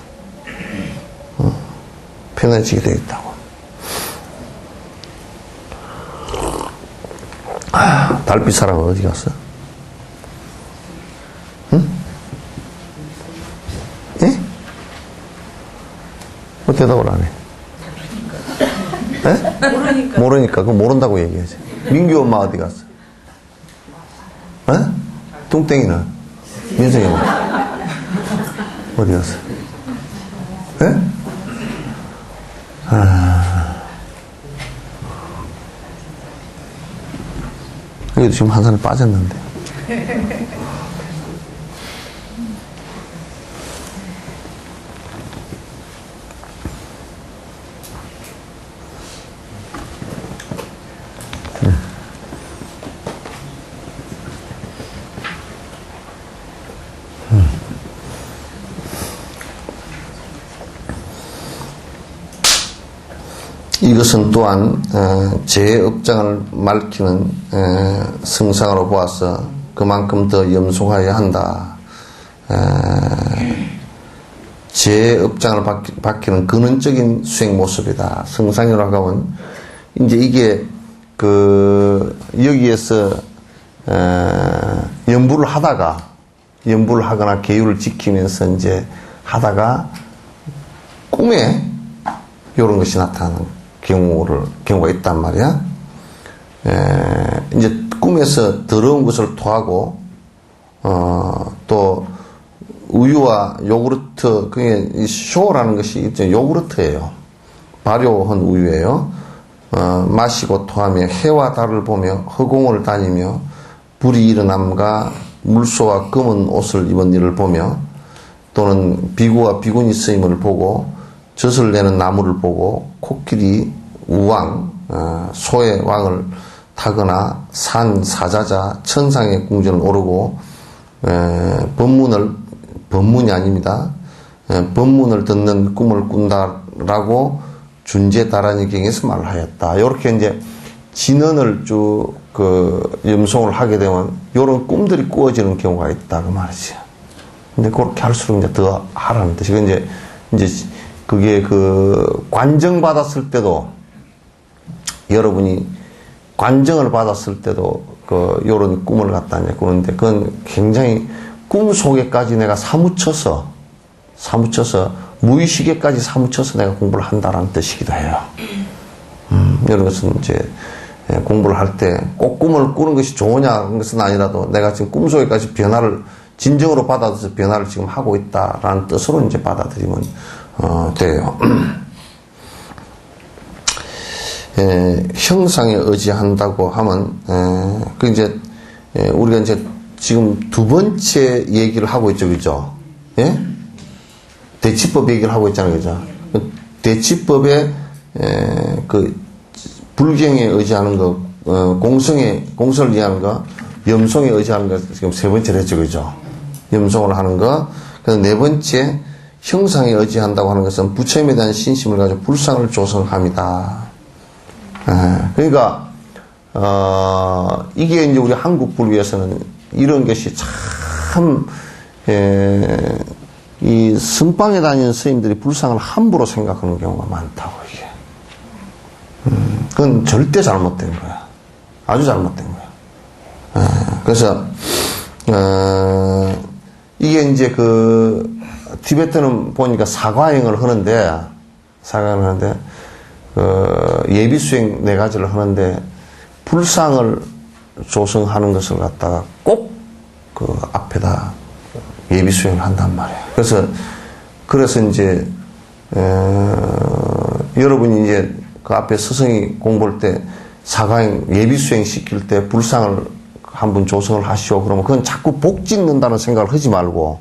Speaker 1: 편안해지게 되어 있다고. 달빛 사람은 어디 갔어? 응? 예? 뭐 대답을 안 해? 예? 모르니까. 그럼 모른다고 얘기하지. 민규 엄마 어디 갔어? 예? 뚱땡이는? 민성이는? 어디 갔어? 예? 여기도 지금 한 사람이 빠졌는데. 이것은 또한 제 업장을 밝히는 성상으로 보아서 그만큼 더 염송하여야 한다. 제 업장을 밝히는 근원적인 수행 모습이다. 성상이라고 하면 이제 이게 여기에서 연부를 하거나 계율을 지키면서 이제 하다가 꿈에 이런 것이 나타나는 경우가 있단 말이야. 이제 꿈에서 더러운 것을 토하고, 또, 우유와 요구르트, 그게 쇼라는 것이 있죠. 요구르트예요. 발효한 우유예요. 마시고 토하며 해와 달을 보며 허공을 다니며 불이 일어남과 물소와 검은 옷을 입은 이를 보며 또는 비구와 비군이 쓰임을 보고 젖을 내는 나무를 보고 코끼리 우왕 소의 왕을 타거나 산 사자자 천상의 궁전을 오르고 법문이 아닙니다. 법문을 듣는 꿈을 꾼다라고 준제다라니경에서 말을 하였다. 이렇게 이제 진언을 쭉 염송을 하게 되면 이런 꿈들이 꾸어지는 경우가 있다 그 말이죠. 근데 그렇게 할수록 이제 더 하라는 뜻이. 이제 그게 관정 받았을 때도 여러분이 관정을 받았을 때도 요런 꿈을 갖다 이제 꾸는데 그건 굉장히 꿈 속에까지 내가 사무쳐서 무의식에까지 사무쳐서 내가 공부를 한다라는 뜻이기도 해요. 이런 것은 이제 공부를 할 때 꼭 꿈을 꾸는 것이 좋으냐 그런 것은 아니라도 내가 지금 꿈속에까지 변화를 진정으로 받아들여서 변화를 지금 하고 있다라는 뜻으로 이제 받아들이면 돼요. 형상에 의지한다고 하면 그 이제 우리가 이제 지금 두 번째 얘기를 하고 있죠, 그죠? 예? 대치법 얘기를 하고 있잖아요, 그죠? 대치법에 그 불경에 의지하는 거, 공성을 이해하는 거, 염송에 의지하는 거 지금 세 번째로 했죠, 그죠? 염송을 하는 거. 그래서 네 번째 형상에 의지한다고 하는 것은 부처님에 대한 신심을 가지고 불상을 조성합니다. 그러니까 이게 이제 우리 한국 불교에서는 이런 것이 참 이 선방에 다니는 스님들이 불상을 함부로 생각하는 경우가 많다고 이게. 그건 절대 잘못된 거야. 아주 잘못된 거야. 그래서 이게 이제 그 티베트는 보니까 사과행을 하는데 예비수행 4가지를 하는데 불상을 조성하는 것을 갖다가 꼭 그 앞에다 예비수행을 한단 말이에요. 그래서 이제 여러분이 이제 그 앞에 스승이 공부할 때 사과행 예비수행 시킬 때 불상을 한번 조성을 하시오. 그러면 그건 자꾸 복 짓는다는 생각을 하지 말고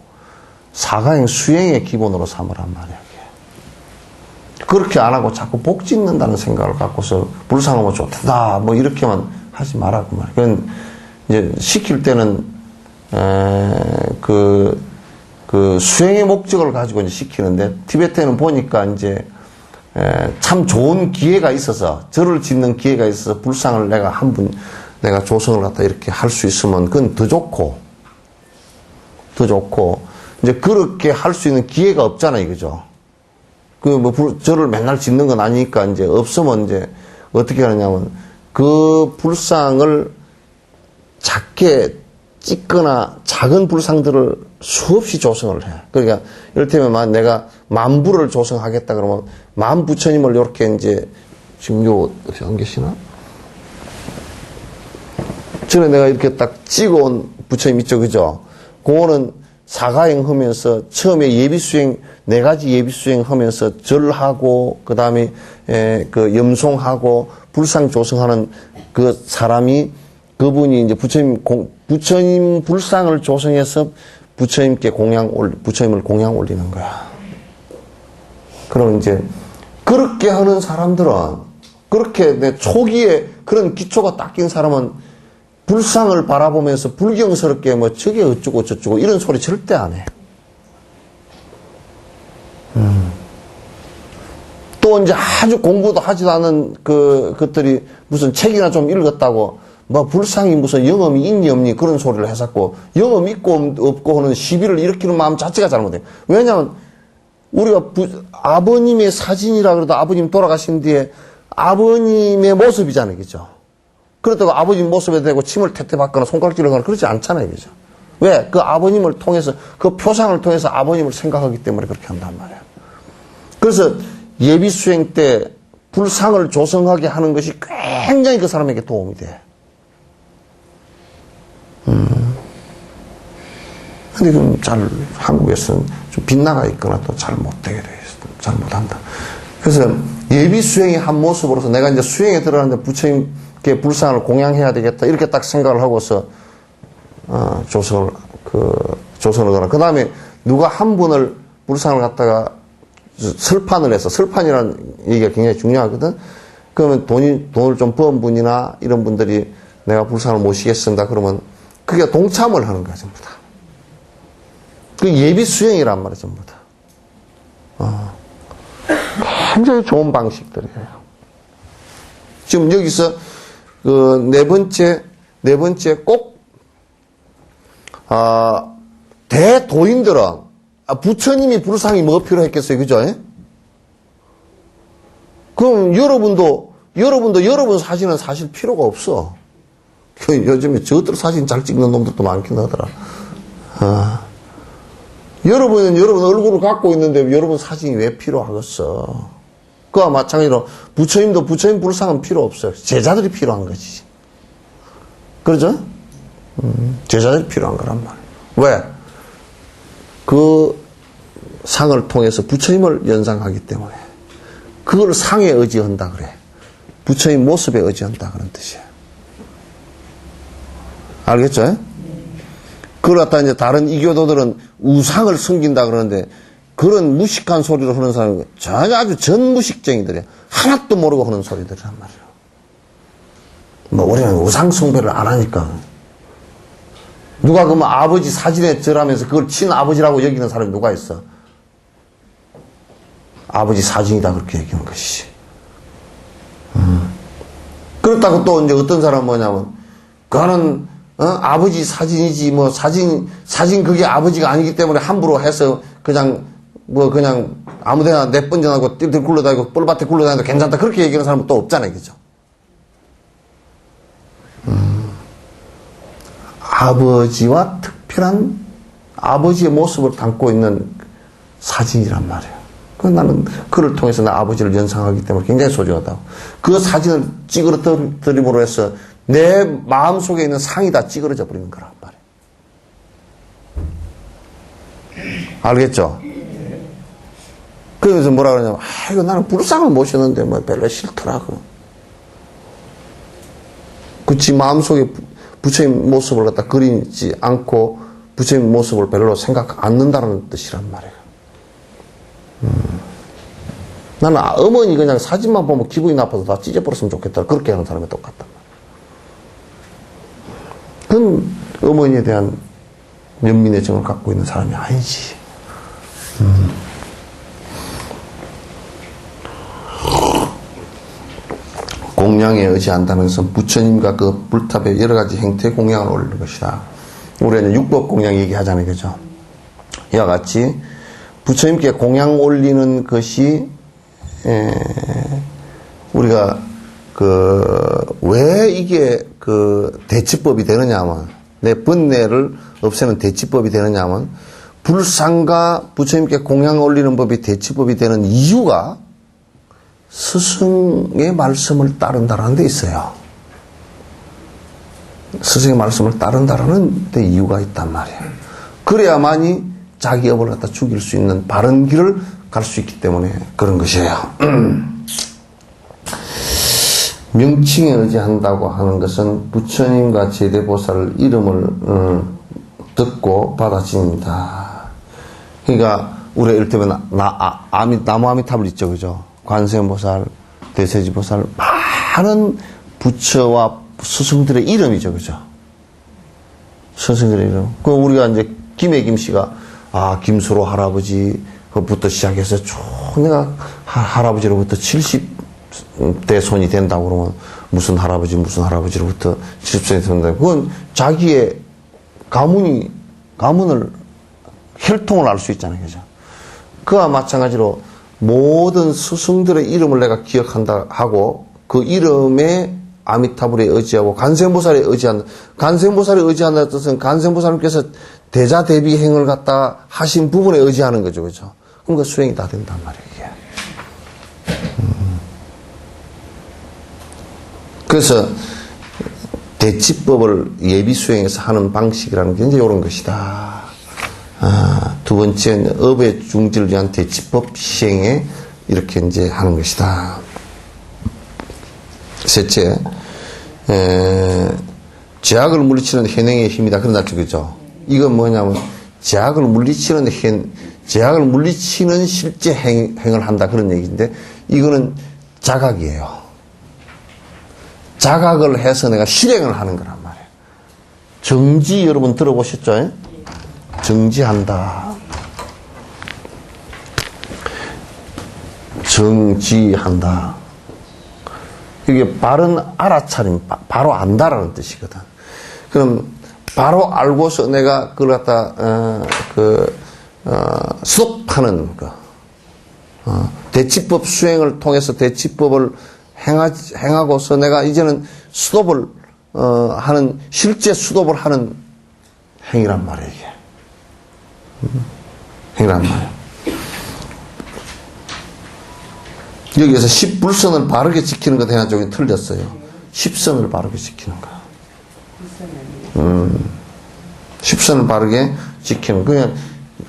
Speaker 1: 사과행 수행의 기본으로 삼으란 말이에요. 그렇게 안 하고 자꾸 복 짓는다는 생각을 갖고서 불상하면 좋다, 뭐 이렇게만 하지 말라고 말이에요. 그건 이제 시킬 때는 그 수행의 목적을 가지고 이제 시키는데 티베트에는 보니까 이제 참 좋은 기회가 있어서 절을 짓는 기회가 있어서 불상을 내가 조성을 갖다 이렇게 할 수 있으면 그건 더 좋고 이제 그렇게 할 수 있는 기회가 없잖아요, 그죠? 절을 맨날 짓는 건 아니니까 이제 없으면 이제 어떻게 하느냐면 그 불상을 작게 찍거나 작은 불상들을 수없이 조성을 해. 그러니까 이를테면 내가 10,000부를 조성하겠다 그러면 10,000부처님을 이렇게 이제 지금 어디 안 계시나? 전에 내가 이렇게 딱 찍어온 부처님 있죠, 그죠? 그거는 사가행 하면서 처음에 예비수행 4가지 예비수행 하면서 절하고 그 다음에 그 염송하고 불상 조성하는 그 사람이 그분이 이제 부처님 불상을 조성해서 부처님을 공양 올리는 거야. 그럼 이제 그렇게 하는 사람들은 그렇게 내 초기에 그런 기초가 딱 낀 사람은 불상을 바라보면서 불경스럽게 뭐 저게 어쩌고 저쩌고 이런 소리 절대 안 해. 또 이제 아주 공부도 하지도 않은 그것들이 무슨 책이나 좀 읽었다고 뭐 불상이 무슨 영험이 있니 없니 그런 소리를 해갖고 영험 있고 없고 하는 시비를 일으키는 마음 자체가 잘못돼. 왜냐하면 우리가 아버님의 사진이라 그래도 아버님 돌아가신 뒤에 아버님의 모습이잖아요, 그죠? 그렇다고 아버님 모습에 대고 침을 태태 받거나 손가락질을 하거나 그러지 않잖아요, 그죠? 왜? 그 아버님을 통해서 그 표상을 통해서 아버님을 생각하기 때문에 그렇게 한단 말이에요. 그래서 예비 수행 때 불상을 조성하게 하는 것이 굉장히 그 사람에게 도움이 돼. 근데 좀 한국에서는 좀 빗나가 있거나 또 잘 못되게 돼 있어. 잘 못한다. 그래서 예비 수행의 한 모습으로서 내가 이제 수행에 들어가는데 부처님께 불상을 공양해야 되겠다. 이렇게 딱 생각을 하고서, 조성을 하거나. 그 다음에 누가 한 분을 불상을 갖다가 설판을 해서, 설판이라는 얘기가 굉장히 중요하거든. 그러면 돈을 좀 번 분이나 이런 분들이 내가 불상을 모시겠습니다. 그러면 그게 동참을 하는 거야, 전부 다. 그 예비 수행이란 말이야, 전부 다. 굉장히 좋은 방식들이에요. 지금 여기서 네 번째 꼭 대도인들은 부처님이 불상이 뭐 필요했겠어요, 그죠? 그럼 여러분도 여러분 사진은 사실 필요가 없어. 요즘에 저들 사진 잘 찍는 놈들도 많긴 하더라. 여러분은 여러분 얼굴을 갖고 있는데 여러분 사진이 왜 필요하겠어? 그와 마찬가지로 부처님도 부처님 불상은 필요 없어요. 제자들이 필요한 거지. 그러죠? 제자들이 필요한 거란 말이에요. 왜? 그 상을 통해서 부처님을 연상하기 때문에 그걸 상에 의지한다 그래. 부처님 모습에 의지한다 그런 뜻이에요. 알겠죠? 그걸 갖다 이제 다른 이교도들은 우상을 숨긴다 그러는데 그런 무식한 소리를 하는 사람이 전혀 아주 전무식쟁이들이야. 하나도 모르고 하는 소리들이란 말이에요. 뭐 우리는 우상 숭배를 안 하니까. 누가 그러면 아버지 사진에 절하면서 그걸 친아버지라고 여기는 사람이 누가 있어? 아버지 사진이다 그렇게 얘기하는 것이지. 그렇다고 또 이제 어떤 사람은 뭐냐면 그거는 아버지 사진이지 뭐 사진 그게 아버지가 아니기 때문에 함부로 해서 그냥 아무데나 내뻔전하고 띠들 굴러다니고 뻘밭에 굴러다니도 괜찮다 그렇게 얘기하는 사람은 또 없잖아요. 그죠? 아버지와 특별한 아버지의 모습을 담고 있는 사진이란 말이에요. 나는 그를 통해서 나 아버지를 연상하기 때문에 굉장히 소중하다고. 그 사진을 찌그러뜨림으로 해서 내 마음속에 있는 상이 다 찌그러져 버리는 거란 말이에요. 알겠죠? 그래서 뭐라 그러냐면 이거 나는 불상을 모셨는데 뭐 별로 싫더라고. 그치 마음속에 부처님 모습을 갖다 그리지 않고 부처님 모습을 별로 생각 않는다는 뜻이란 말이에요. 나는 어머니 그냥 사진만 보면 기분이 나빠서 다 찢어버렸으면 좋겠다. 그렇게 하는 사람이 똑같단 말이에요. 그건 어머니에 대한 연민의 정을 갖고 있는 사람이 아니지. 공양에 의지한다는 것은 부처님과 그 불탑에 여러 가지 형태의 공양을 올리는 것이다. 우리는 육법 공양 얘기하잖아요. 그죠? 이와 같이 부처님께 공양 올리는 것이 우리가 왜 이게 대치법이 되느냐면 내 번뇌를 없애는 대치법이 되느냐면 불상과 부처님께 공양 올리는 법이 대치법이 되는 이유가 스승의 말씀을 따른다라는 데 있어요. 스승의 말씀을 따른다라는 데 이유가 있단 말이에요. 그래야만이 자기 업을 갖다 죽일 수 있는 바른 길을 갈 수 있기 때문에 그런 것이에요. 명칭에 의지한다고 하는 것은 부처님과 제대보살 이름을 듣고 받아집니다. 그러니까 우리가 이를테면 나무 아미타불 있죠. 그죠? 관세음보살, 대세지보살 많은 부처와 스승들의 이름이죠. 그죠? 스승들의 이름. 그 우리가 이제 김혜김 씨가 김수로 할아버지 그부터 시작해서 쭉 내가 할아버지로부터 70대 손이 된다고 그러면 무슨 할아버지로부터 70손이 된다. 그건 자기의 가문을 혈통을 알 수 있잖아요. 그죠? 그와 마찬가지로 모든 스승들의 이름을 내가 기억한다 하고 그 이름에 아미타불에 의지하고 간세음보살에 의지한다. 간세음보살에 의지한다는 뜻은 간세음보살님께서 대자대비행을 갖다 하신 부분에 의지하는 거죠. 그죠? 그럼 그 수행이 다 된단 말이에요. 이게. 그래서 대치법을 예비 수행에서 하는 방식이라는 게 이제 이런 것이다. 두 번째는 업의 중지를 위한 대치법 시행에 이렇게 이제 하는 것이다. 셋째, 제약을 물리치는 현행의 힘이다. 그런 날죠. 그죠? 이건 뭐냐면, 제약을 물리치는 실제 행을 한다. 그런 얘기인데, 이거는 자각이에요. 자각을 해서 내가 실행을 하는 거란 말이에요. 정지 여러분 들어보셨죠? 정지한다. 정지한다. 이게 바른 알아차림, 바로 안다라는 뜻이거든. 그럼 바로 알고서 내가 그걸 갖다 스톱하는 거. 대치법 수행을 통해서 대치법을 행하고서 내가 이제는 스톱을 하는 실제 스톱을 하는 행위란 말이에요. 이게. 행위란 말이에요. 여기에서 10불선을 바르게 지키는 것 해나 쪽이 틀렸어요. 10선을 바르게 지키는 거. 10선을 바르게 지키는 거. 그냥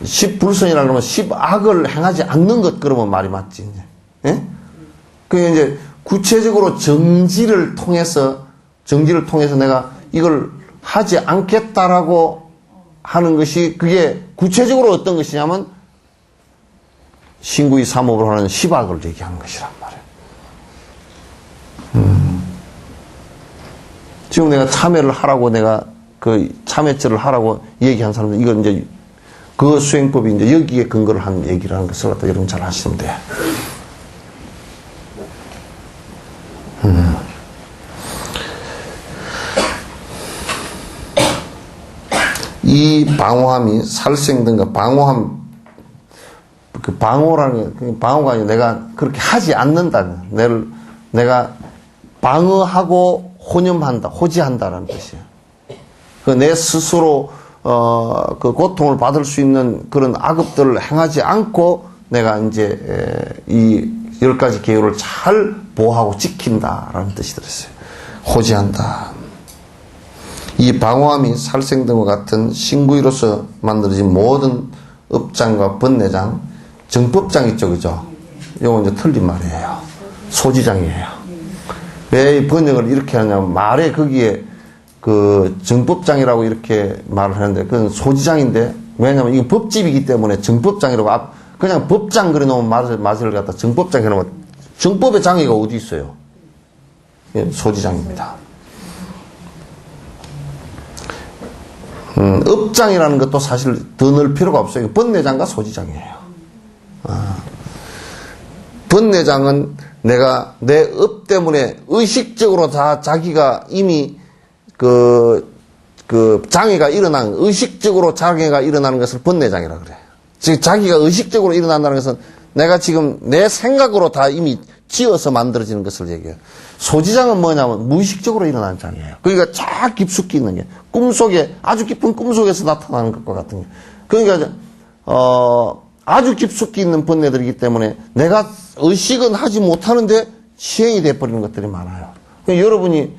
Speaker 1: 10불선이라 그러면 10악을 행하지 않는 것 그러면 말이 맞지. 이제. 예? 그게 이제 구체적으로 정지를 통해서 내가 이걸 하지 않겠다라고 하는 것이 그게 구체적으로 어떤 것이냐면 신구의 삼업을 하는 10악을 얘기하는 것이란 말이에요. 지금 내가 참회를 하라고 내가 그 참회절을 하라고 얘기한 사람들 이건 이제 그 수행법이 이제 여기에 근거를 한 얘기라는 것을 갖다 여러분 잘 아시면 돼요. 이 방어함이 살생든가 방어함 그 방어라는 게 방어가 아니라 내가 그렇게 하지 않는다는 내가 방어하고 호지한다라는 것이에요. 그 내 스스로 그 고통을 받을 수 있는 그런 악업들을 행하지 않고 내가 이제 이 10가지 계율을 잘 보호하고 지킨다라는 뜻이 들었어요. 호지한다. 이 방어함이 살생등과 같은 신구이로서 만들어진 모든 업장과 번뇌장, 정법장 있죠, 그죠? 이건 이제 틀린 말이에요. 소지장이에요. 왜 이 번역을 이렇게 하냐면 말에 거기에 그 정법장이라고 이렇게 말을 하는데 그건 소지장인데 왜냐면 이게 법집이기 때문에 정법장이라고 그냥 법장 그래 놓으면 맛을 갖다 정법장 해놓으면 정법의 장애가 어디 있어요? 소지장입니다. 업장이라는 것도 사실 더 넣을 필요가 없어요. 번뇌장과 소지장이에요. 번뇌장은 내가 내 업 때문에 의식적으로 다 자기가 이미 그 장애가 의식적으로 장애가 일어나는 것을 번뇌장이라 그래요. 즉, 자기가 의식적으로 일어난다는 것은 내가 지금 내 생각으로 다 이미 지어서 만들어지는 것을 얘기해요. 소지장은 뭐냐면 무의식적으로 일어나는 장애예요. 그러니까 쫙 깊숙이 있는 게 꿈속에 아주 깊은 꿈속에서 나타나는 것과 같은 게. 그러니까 아주 깊숙이 있는 번뇌들이기 때문에 내가 의식은 하지 못하는데 시행이 돼버리는 것들이 많아요. 그러니까 여러분이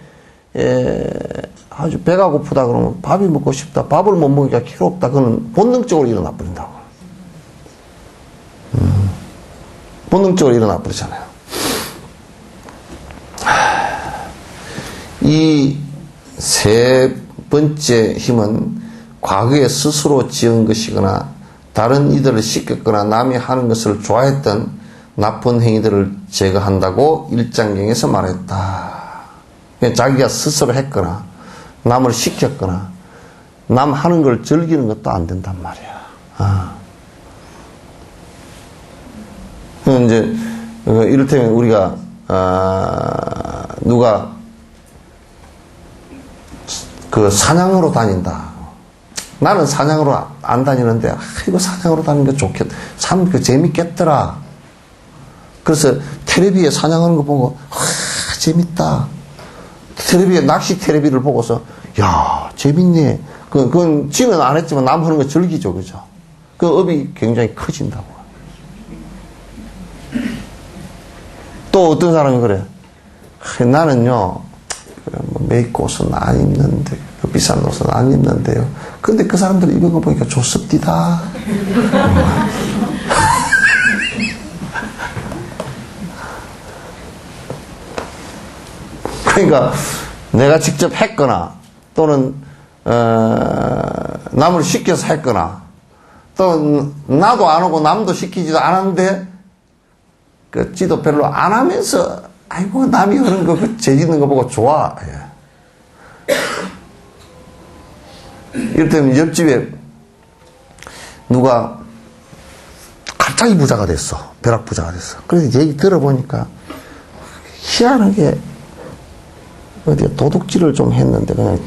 Speaker 1: 아주 배가 고프다 그러면 밥이 먹고 싶다. 밥을 못 먹으니까 필요 없다. 그거는 본능적으로 일어나 버린다고. 본능적으로 일어나 버리잖아요. 이 세 번째 힘은 과거에 스스로 지은 것이거나 다른 이들을 시켰거나 남이 하는 것을 좋아했던 나쁜 행위들을 제거한다고 일장경에서 말했다. 자기가 스스로 했거나 남을 시켰거나 남 하는 걸 즐기는 것도 안 된단 말이야. 이제 이를테면 우리가 누가 그 사냥으로 다닌다. 나는 사냥으로 안 다니는데 이거 사냥으로 다니는 게 좋겠다. 참 그 재밌겠더라. 그래서 텔레비에 사냥하는 거 보고 재밌다. 텔레비에 낚시 텔레비를 보고서 야 재밌네. 그건 지는 안 했지만 남 하는 거 즐기죠, 그죠? 그 업이 굉장히 커진다고. 또 어떤 사람이 그래. 나는요 메이크 옷은 안 입는데 비싼 옷은 안 입는데요. 근데 그 사람들 입은 거 보니까 좋습디다. 그러니까 내가 직접 했거나 또는 남을 시켜서 했거나 또 나도 안 하고 남도 시키지도 않았는데 그 지도 별로 안 하면서 아이고 남이 하는 거 그 재짓는 거 보고 좋아. 이럴 때면 옆집에 누가 갑자기 부자가 됐어. 벼락 부자가 됐어. 그래서 얘기 들어보니까 희한하게 어디 도둑질을 좀 했는데 그냥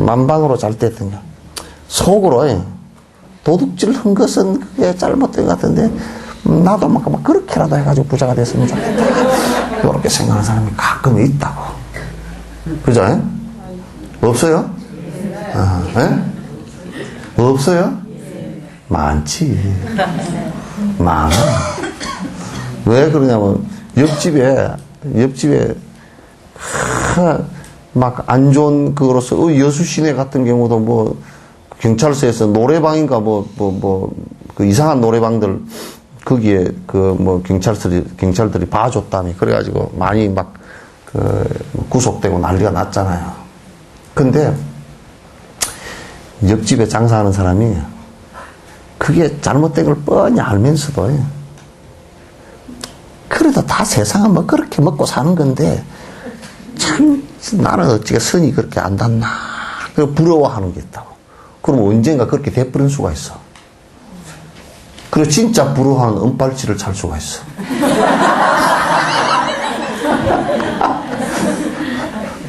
Speaker 1: 만방으로 잘 됐던가. 속으로 도둑질 한 것은 그게 잘못된 것 같은데 나도 막 그렇게라도 해가지고 부자가 됐으면 좋겠다. 이렇게 생각하는 사람이 가끔 있다고. 그죠? 없어요? 없어요? 많지. 많아. 왜 그러냐면, 옆집에, 막 안 좋은 그거로서, 여수 시내 같은 경우도 뭐, 경찰서에서 노래방인가 그 이상한 노래방들, 거기에 경찰들이 봐줬다며. 그래가지고 많이 막, 구속되고 난리가 났잖아요. 근데, 옆집에 장사하는 사람이, 그게 잘못된 걸 뻔히 알면서도, 그래도 다 세상은 뭐 그렇게 먹고 사는 건데, 참, 나는 어찌게 선이 그렇게 안 닿나. 그리고 부러워하는 게 있다고. 그럼 언젠가 그렇게 돼버린 수가 있어. 그리고 진짜 부러워하는 은팔찌를 찰 수가 있어.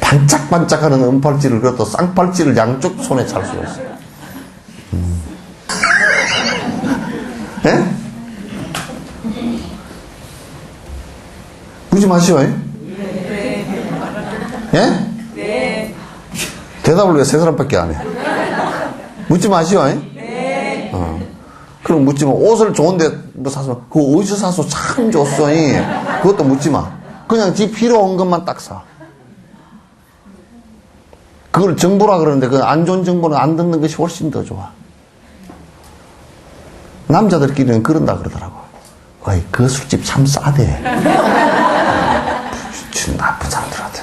Speaker 1: 반짝반짝하는 은팔찌를, 그래도 쌍팔찌를 양쪽 손에 찰 수가 있어. 예? 묻지 마시오. 예? 네. 대답을 왜 세 사람밖에 안 해? 묻지 마시오. 네. 그럼 묻지 마. 옷을 좋은데 뭐 사서, 그거 어디서 사서 참 좋소. 그것도 묻지 마. 그냥 지 필요 온 것만 딱 사. 그걸 정보라 그러는데 그 안 좋은 정보는 안 듣는 것이 훨씬 더 좋아. 남자들끼리는 그런다 그러더라고. 어이, 그 술집 참 싸대. 나쁜 사람들한테.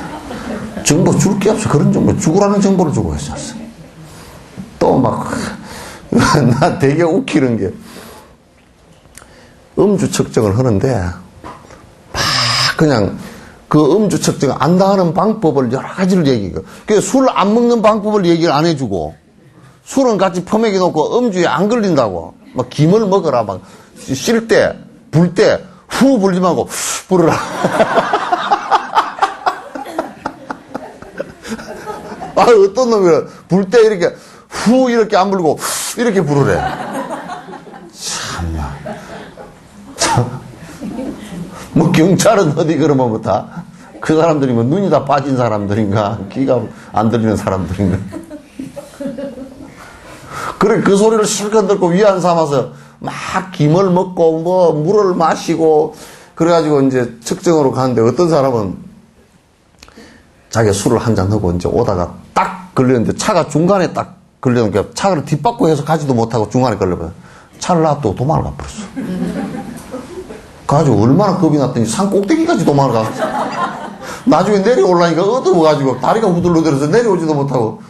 Speaker 1: 정보 줄 게 없어. 그런 정보. 죽으라는 정보를 주고 있었어. 또 막, 나 되게 웃기는 게, 음주 측정을 하는데, 막 그냥 그 음주 측정을 안다하는 방법을 여러 가지를 얘기해. 그 술 안 먹는 방법을 얘기를 안 해주고, 술은 같이 퍼먹여 놓고 음주에 안 걸린다고. 막 김을 먹어라. 막 쉴 때, 불 때, 후 불지 말고, 부르라. 어떤 놈이 불 때 이렇게 후 이렇게 안 불고 이렇게 부르래. 참나. 참. 뭐 경찰은 어디 그러면 뭐 다 그 사람들이 뭐 눈이 다 빠진 사람들인가 귀가 안 들리는 사람들인가. 그래 그 소리를 실컷 듣고 위안 삼아서 막 김을 먹고 뭐 물을 마시고 그래가지고 이제 측정으로 가는데 어떤 사람은 자기가 술을 한잔 하고 이제 오다가 딱 걸리는데 차가 중간에 딱 걸리니까 차를 뒷바퀴 해서 가지도 못하고 중간에 걸려버려. 차를 놔두고 도망을 가버렸어. 가지고 얼마나 겁이 났더니 산 꼭대기까지 도망을 가. 나중에 내려올라니까 어두워가지고 다리가 후들후들해서 내려오지도 못하고.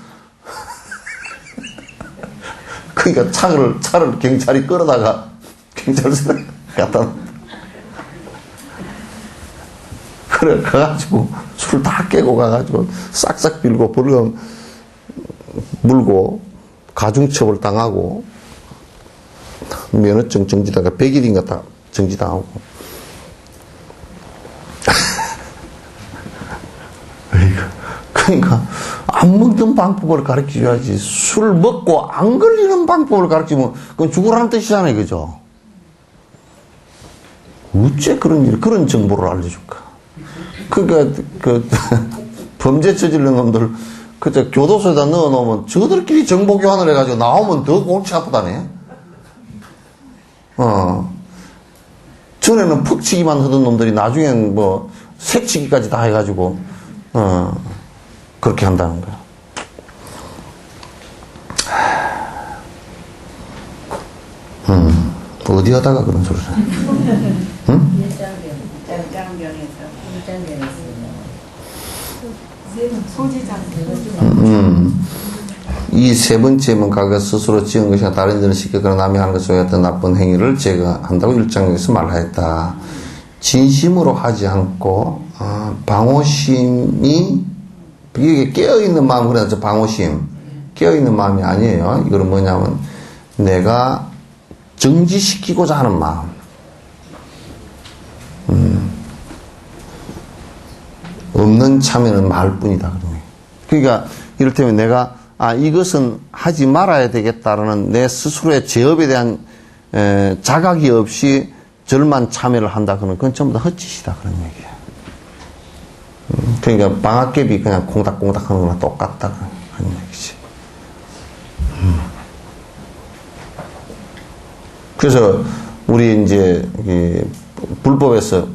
Speaker 1: 그러니까 차를 경찰이 끌어다가 경찰서에 갖다 놨. 그래, 가가지고, 술 다 깨고 가가지고, 싹싹 빌고, 불금 물고, 가중처벌 당하고, 면허증 정지다가 100일인가 다 정지당하고. 그러니까, 안 먹는 방법을 가르쳐줘야지. 술 먹고 안 걸리는 방법을 가르치면, 그건 죽으라는 뜻이잖아요, 그죠? 어째 그런 정보를 알려줄까? 그러니까 범죄 저지른 놈들 그저 교도소에다 넣어놓으면 저들끼리 정보 교환을 해가지고 나오면 더 골치 아프다네. 전에는 푹치기만 하던 놈들이 나중엔 뭐 새치기까지 다 해가지고 그렇게 한다는 거야. 어디 하다가 그런 소리를 해? 응? 이 세 번째는 가가 스스로 지은 것이나 다른 이들을 시켜거나 남이 하는 것에 어떤 나쁜 행위를 제거한다고 1장에서 말하였다. 진심으로 하지 않고 방호심이 이게 깨어있는 마음 그래서 방호심 깨어있는 마음이 아니에요. 이거는 뭐냐면 내가 정지시키고자 하는 마음. 없는 참여는 말뿐이다. 그러니까 이를테면 내가 이것은 하지 말아야 되겠다라는 내 스스로의 제업에 대한 자각이 없이 절만 참여를 한다. 그건 전부 다 헛짓이다. 그런 얘기야. 그러니까 방앗개비 그냥 콩닥콩닥 하는 거랑 똑같다. 그런 얘기지. 그래서 우리 이제 불법에서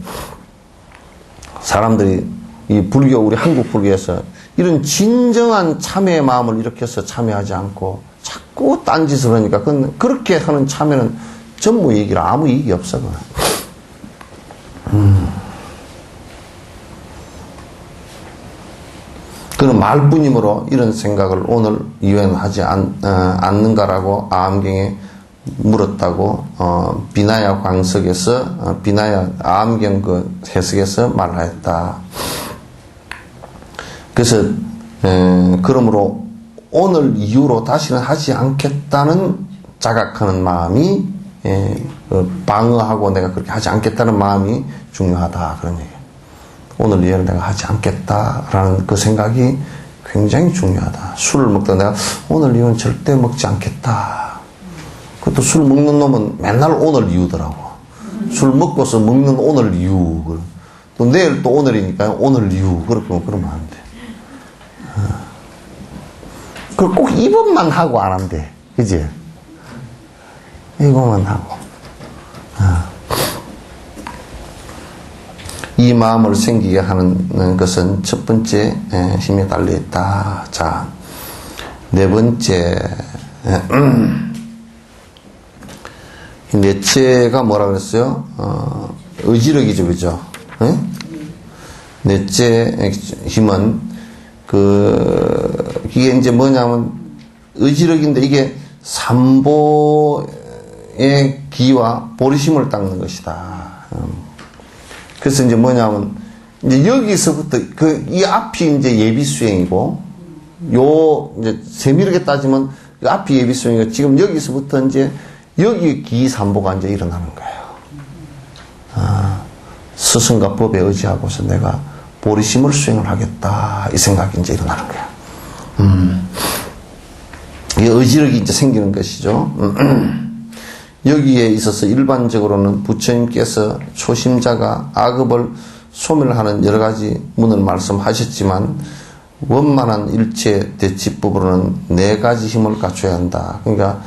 Speaker 1: 사람들이 이 불교, 우리 한국 불교에서 이런 진정한 참회의 마음을 일으켜서 참여하지 않고 자꾸 딴짓을 하니까 그건 그렇게 하는 참여는 전무 이익이라 아무 이익이 없어. 그는 말뿐이므로 이런 생각을 오늘 이해하지 않는가라고 아암경에 물었다고 비나야 광석에서 비나야 아암경 그 해석에서 말하였다. 그래서 그러므로 오늘 이후로 다시는 하지 않겠다는 자각하는 마음이 방어하고 내가 그렇게 하지 않겠다는 마음이 중요하다 그런 얘기예요. 오늘 이후로 내가 하지 않겠다라는 그 생각이 굉장히 중요하다. 술을 먹다 내가 오늘 이후는 절대 먹지 않겠다. 그것도 술 먹는 놈은 맨날 오늘 이후더라고. 술 먹고서 먹는 오늘 이후. 또 내일 또 오늘이니까 오늘 이후. 그러면 안 돼. 그걸 꼭 이것만 하고 안 한대. 그지? 이것만 하고. 이 마음을 생기게 하는 것은 첫 번째 힘에 달려있다. 자, 네 번째 넷째가 뭐라 그랬어요? 의지력이죠, 그죠? 넷째 힘은 이게 이제 뭐냐면 의지력인데 이게 삼보의 기와 보리심을 닦는 것이다. 그래서 이제 뭐냐면 이제 여기서부터 이 앞이 이제 예비 수행이고 이제 세밀하게 따지면 이 앞이 예비 수행이고 지금 여기서부터 이제 여기 기삼보가 이제 일어나는 거예요. 스승과 법에 의지하고서 내가 보리심을 수행을 하겠다 이 생각이 이제 일어나는 거야. 이 의지력이 이제 생기는 것이죠. 여기에 있어서 일반적으로는 부처님께서 초심자가 악업을 소멸하는 여러 가지 문을 말씀하셨지만 원만한 일체 대치법으로는 네 가지 힘을 갖춰야 한다. 그러니까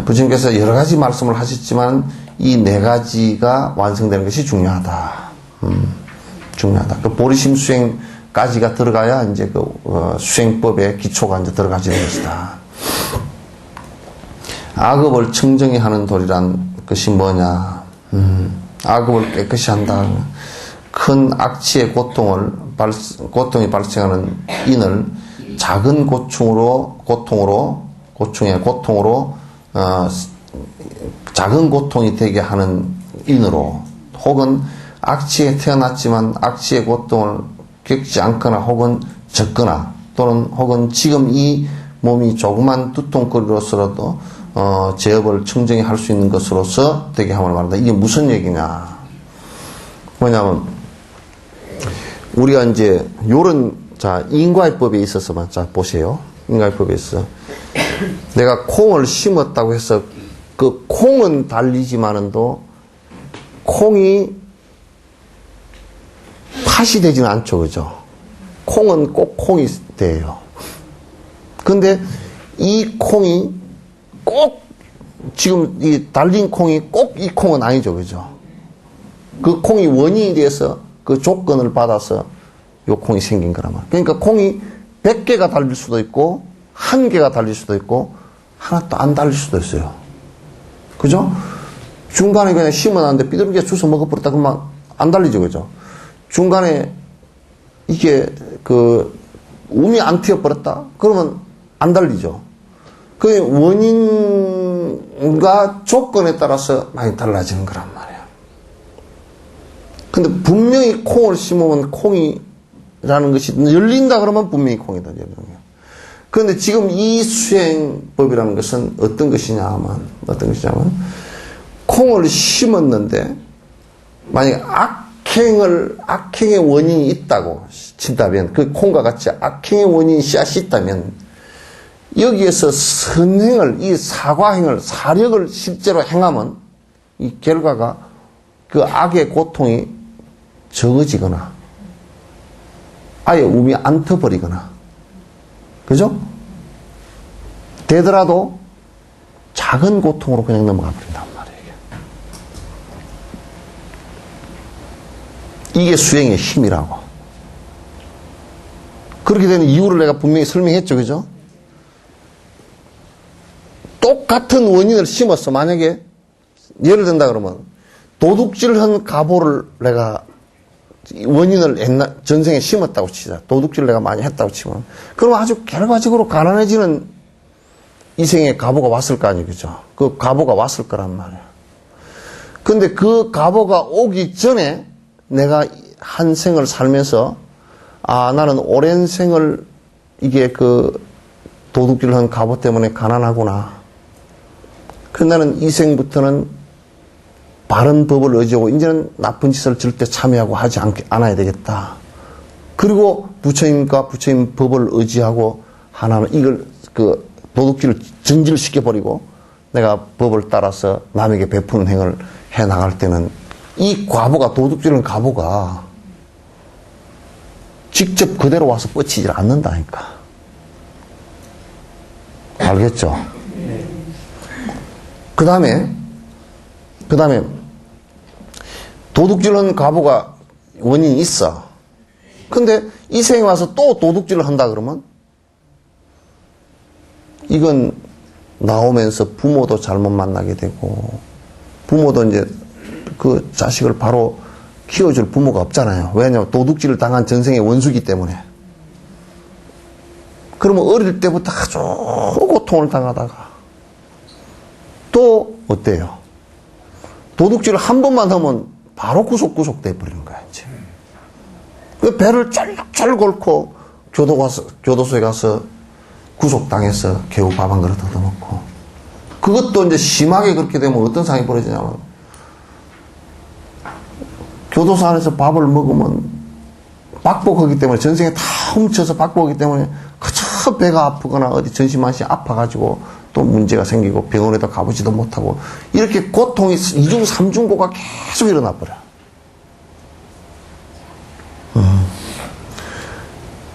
Speaker 1: 부처님께서 여러 가지 말씀을 하셨지만 이 네 가지가 완성되는 것이 중요하다. 중요하다. 그 보리심 수행까지가 들어가야 이제 수행법의 기초가 이제 들어가지는 것이다. 악업을 청정히 하는 도리란 것이 뭐냐? 악업을 깨끗이 한다. 큰 악취의 고통이 발생하는 인을 작은 고통으로 작은 고통이 되게 하는 인으로 혹은 악취에 태어났지만 악취의 고통을 겪지 않거나 혹은 적거나 또는 혹은 지금 이 몸이 조그만 두통거리로서라도 제업을 청정히 할 수 있는 것으로서 되게 함을 말한다. 이게 무슨 얘기냐? 뭐냐면 우리가 이제 인과의법에 있어서만 보세요. 인과의법에 있어 내가 콩을 심었다고 해서 그 콩은 달리지만은도 콩이 팥이 되지는 않죠, 그죠? 콩은 꼭 콩이 돼요. 근데 이 콩이 꼭 지금 이 달린 콩이 꼭 이 콩은 아니죠, 그죠? 그 콩이 원인이 돼서 그 조건을 받아서 요 콩이 생긴 거란 말이에요. 그러니까 콩이 100개가 달릴 수도 있고 1개가 달릴 수도 있고 하나도 안 달릴 수도 있어요. 그죠? 중간에 그냥 심어놨는데 삐뚤게 주워 먹어버렸다 그러면 안 달리죠, 그죠? 중간에 이게 um이 안 튀어버렸다 그러면 안 달리죠. 그 원인과 조건에 따라서 많이 달라지는 거란 말이에요. 근데 분명히 콩을 심으면 콩이라는 것이 열린다 그러면 분명히 콩이다. 그런데 지금 이 수행법이라는 것은 어떤 것이냐면 콩을 심었는데 만약에 악행의 원인이 있다고 친다면 그 콩과 같이 악행의 원인이 씨앗이 있다면 여기에서 선행을 이 사과행을 사력을 실제로 행하면 이 결과가 그 악의 고통이 적어지거나 아예 um이 안 터버리거나 그죠? 되더라도 작은 고통으로 그냥 넘어가 버린단 말이에요. 이게 수행의 힘이라고. 그렇게 되는 이유를 내가 분명히 설명했죠. 그죠? 똑같은 원인을 심었어. 만약에 예를 든다 그러면 도둑질한 가보를 내가 원인을 전생에 심었다고 치자. 도둑질을 내가 많이 했다고 치면 그러면 아주 결과적으로 가난해지는 이생에 가보가 왔을 거 아니에요. 그죠? 그 가보가 왔을 거란 말이야. 근데 그 가보가 오기 전에 내가 한 생을 살면서 나는 오랜 생을 이게 그 도둑질을 한 가보 때문에 가난하구나. 그래서 나는 이 생부터는 바른 법을 의지하고 이제는 나쁜 짓을 절대 참여하고 하지 않아야 되겠다. 그리고 부처님과 부처님 법을 의지하고 하나는 이걸 그 도둑질을 전질시켜버리고 내가 법을 따라서 남에게 베푸는 행을 해 나갈 때는 이 과보가 도둑질은 과보가 직접 그대로 와서 뻗치질 않는다니까. 알겠죠? 그 다음에 도둑질은 과보가 원인이 있어. 근데 이 생에 와서 또 도둑질을 한다 그러면 이건 나오면서 부모도 잘못 만나게 되고 부모도 이제 그 자식을 바로 키워줄 부모가 없잖아요. 왜냐하면 도둑질을 당한 전생의 원수기 때문에. 그러면 어릴 때부터 아주 고통을 당하다가 또 어때요? 도둑질을 한 번만 하면 바로 구속 돼버리는 거야, 이제. 그 배를 짤짤 걸고 교도소에 가서 구속당해서 겨우 밥 한 그릇 얻어먹고. 그것도 이제 심하게 그렇게 되면 어떤 상황이 벌어지냐면 교도소 안에서 밥을 먹으면 박복하기 때문에 전생에 다 훔쳐서 박복하기 때문에 그저 배가 아프거나 어디 전신만시 아파가지고 또 문제가 생기고 병원에도 가보지도 못하고 이렇게 고통이 2중 3중고가 계속 일어나 버려.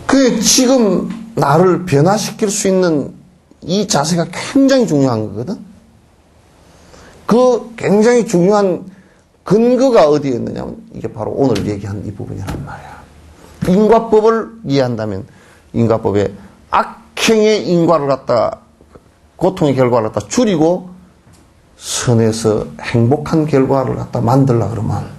Speaker 1: 그게 지금 나를 변화시킬 수 있는 이 자세가 굉장히 중요한 거거든. 그 굉장히 중요한 근거가 어디에 있느냐면 이게 바로 오늘 얘기한 이 부분이란 말이야. 인과법을 이해한다면 인과법에 악행의 인과를 갖다 고통의 결과를 갖다 줄이고 선에서 행복한 결과를 갖다 만들라 그러면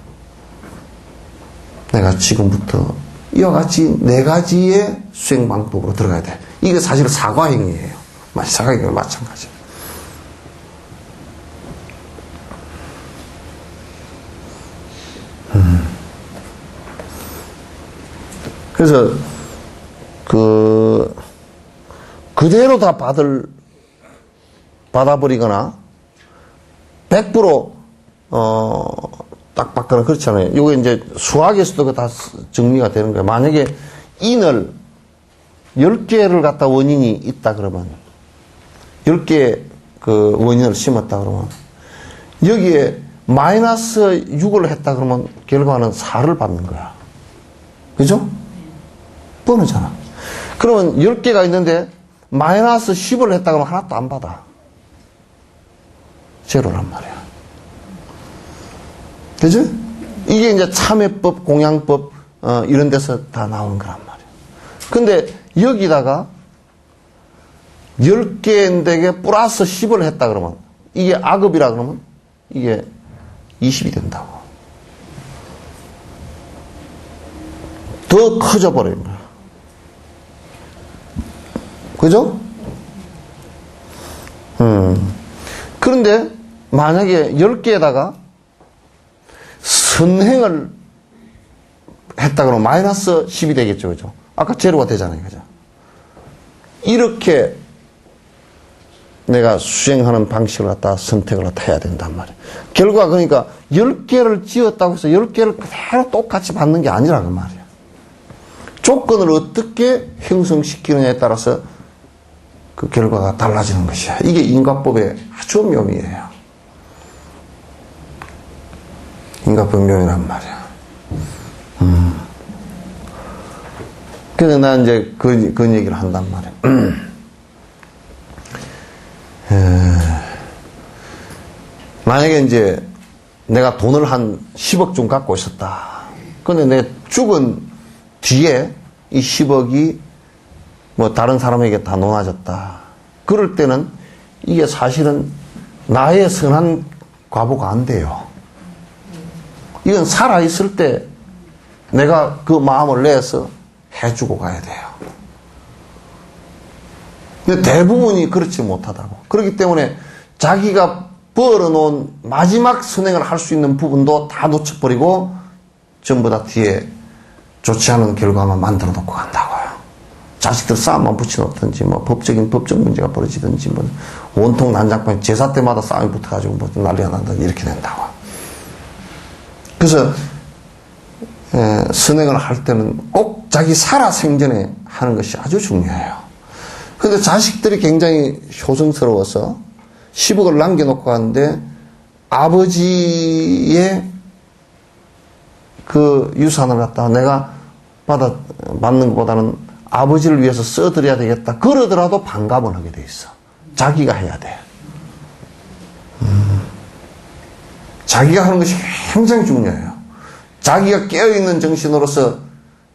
Speaker 1: 내가 지금부터 이와 같이 4가지의 수행 방법으로 들어가야 돼. 이게 사실 사과행위예요. 사과행위가 마찬가지야. 그래서 그대로 다 받아버리거나 100% 딱 받거나 그렇잖아요. 이게 이제 수학에서도 다 정리가 되는 거예요. 만약에 인을 10개를 갖다 원인이 있다 그러면 10개 그 원인을 심었다 그러면 여기에 마이너스 6을 했다 그러면 결과는 4를 받는 거야. 그죠? 뻔하잖아. 그러면 10개가 있는데 마이너스 10을 했다 그러면 하나도 안 받아. 제로란 말이야. 그죠? 이게 이제 참회법, 공양법 이런 데서 다 나오는 거란 말이야. 근데 여기다가 10개인데 플러스 10을 했다 그러면 이게 악업이라 그러면 이게 20이 된다고. 더 커져 버리는 거야. 그죠? 그런데 만약에 10개에다가 선행을 했다 그러면 마이너스 10이 되겠죠. 그죠? 아까 제로가 되잖아요. 그죠? 이렇게 내가 수행하는 방식을 갖다 선택을 갖다 해야 된단 말이에요. 결과 그러니까 10개를 지었다고 해서 10개를 그대로 똑같이 받는 게 아니라 그 말이에요. 조건을 어떻게 형성시키느냐에 따라서 그 결과가 달라지는 것이야. 이게 인과법의 아주 묘미예요. 인과법 묘미란 말이야. 그래서 난 이제 그런 얘기를 한단 말이야. 만약에 이제 내가 돈을 한 10억 좀 갖고 있었다. 근데 내 죽은 뒤에 이 10억이 뭐 다른 사람에게 다 놓아졌다. 그럴 때는 이게 사실은 나의 선한 과보가 안 돼요. 이건 살아있을 때 내가 그 마음을 내서 해주고 가야 돼요. 근데 대부분이 그렇지 못하다고. 그렇기 때문에 자기가 벌어놓은 마지막 선행을 할 수 있는 부분도 다 놓쳐버리고 전부 다 뒤에 좋지 않은 결과만 만들어 놓고 간다고요. 자식들 싸움만 붙여놓든지, 뭐 법적 문제가 벌어지든지, 뭐 온통 난장판, 제사 때마다 싸움이 붙어가지고 뭐 난리가 난다든지 이렇게 된다고. 그래서 선행을 할 때는 꼭 자기 살아생전에 하는 것이 아주 중요해요. 근데 자식들이 굉장히 효성스러워서 10억을 남겨놓고 가는데 아버지의 그 유산을 갖다가 내가 받는 것보다는 아버지를 위해서 써드려야 되겠다. 그러더라도 반감을 하게 돼 있어. 자기가 해야 돼. 자기가 하는 것이 굉장히 중요해요. 자기가 깨어있는 정신으로서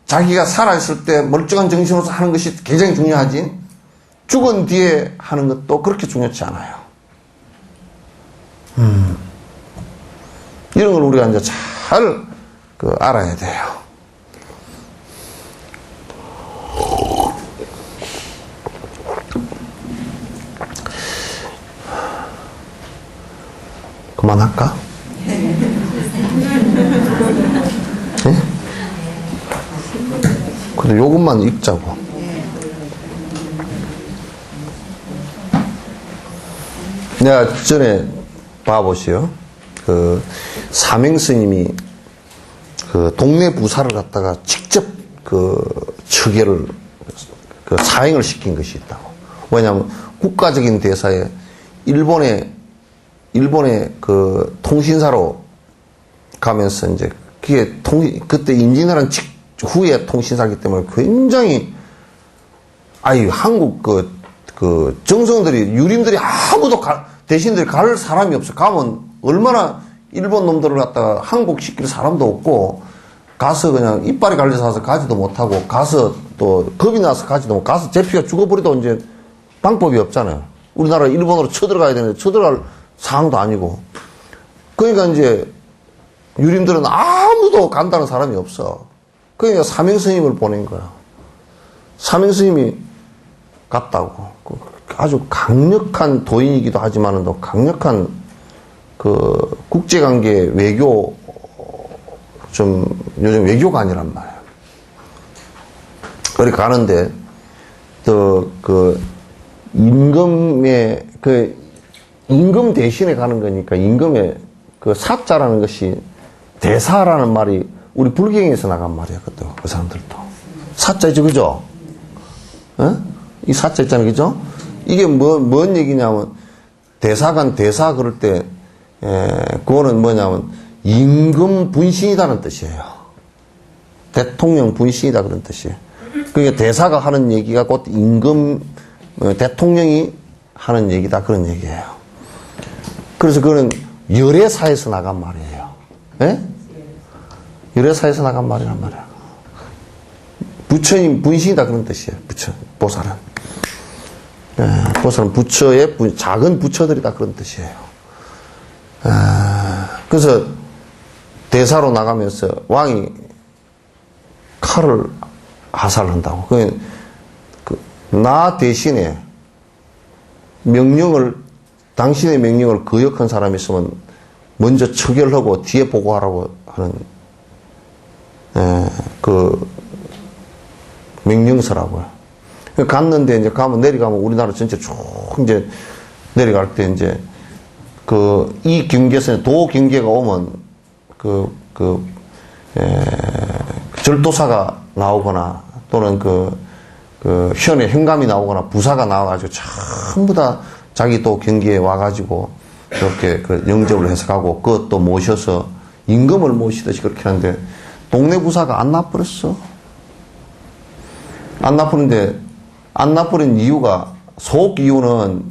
Speaker 1: 자기가 살아있을 때 멀쩡한 정신으로서 하는 것이 굉장히 중요하지 죽은 뒤에 하는 것도 그렇게 중요치 않아요. 이런 걸 우리가 이제 잘 알아야 돼요. 그만할까? 네? 근데 요것만 읽자고. 내가 전에 봐보시오. 그 사명스님이 그 동네 부사를 갖다가 직접 처계를 사행을 시킨 것이 있다고. 왜냐하면 국가적인 대사에 일본의 그 통신사로 가면서 이제 그때 임진왜란 후에 통신사기 때문에 굉장히 한국 그 정성들이 유림들이 아무도 대신들이 갈 사람이 없어. 가면 얼마나 일본 놈들을 갖다가 한국 시킬 사람도 없고 가서 그냥 이빨이 갈려서 가서 가지도 못하고 가서 또 겁이 나서 가지도 못하고 가서 제피가 죽어버리도 이제 방법이 없잖아요. 우리나라 일본으로 쳐들어가야 되는데 쳐들어갈 상황도 아니고. 그러니까 이제 유림들은 아무도 간다는 사람이 없어. 그러니까 사명스님을 보낸 거야. 사명스님이 갔다고. 아주 강력한 도인이기도 하지만은 또 강력한 그 국제관계 외교 요즘 외교관이란 말이에요. 그렇게 가는데 또 임금 대신에 가는 거니까 임금의 사자라는 것이 대사라는 말이 우리 불경에서 나간 말이야. 그것도 그 사람들도 사자이죠, 그죠? 이 사자 있잖아요, 그죠? 이게 뭔 얘기냐면 대사관 대사 그럴 때 그거는 뭐냐면 임금 분신이라는 뜻이에요. 대통령 분신이다 그런 뜻이에요. 그러니까 대사가 하는 얘기가 곧 임금 대통령이 하는 얘기다 그런 얘기예요. 그래서 그거는 열애사에서 나간 말이에요. 예? 열애사에서 나간 말이란 말이야. 부처님 분신이다 그런 뜻이에요. 부처 보살은. 보살은 부처의 작은 부처들이다 그런 뜻이에요. 그래서 대사로 나가면서 왕이 칼을 하살한다고. 나 대신에 당신의 명령을 거역한 사람이 있으면 먼저 처결하고 뒤에 보고하라고 하는 그 명령서라고요. 갔는데 이제 내려가면 우리나라 전체 쭉 이제 내려갈 때 이제 이 경계선에 도 경계가 오면 절도사가 나오거나 또는 현에 현감이 나오거나 부사가 나와가지고 전부 다 자기 또 경계에 와가지고 그렇게 영접을 해서 가고 그것도 모셔서 임금을 모시듯이 그렇게 하는데 동네 부사가 안 나버렸어. 안 나쁘는데 안 나버린 이유가 속 이유는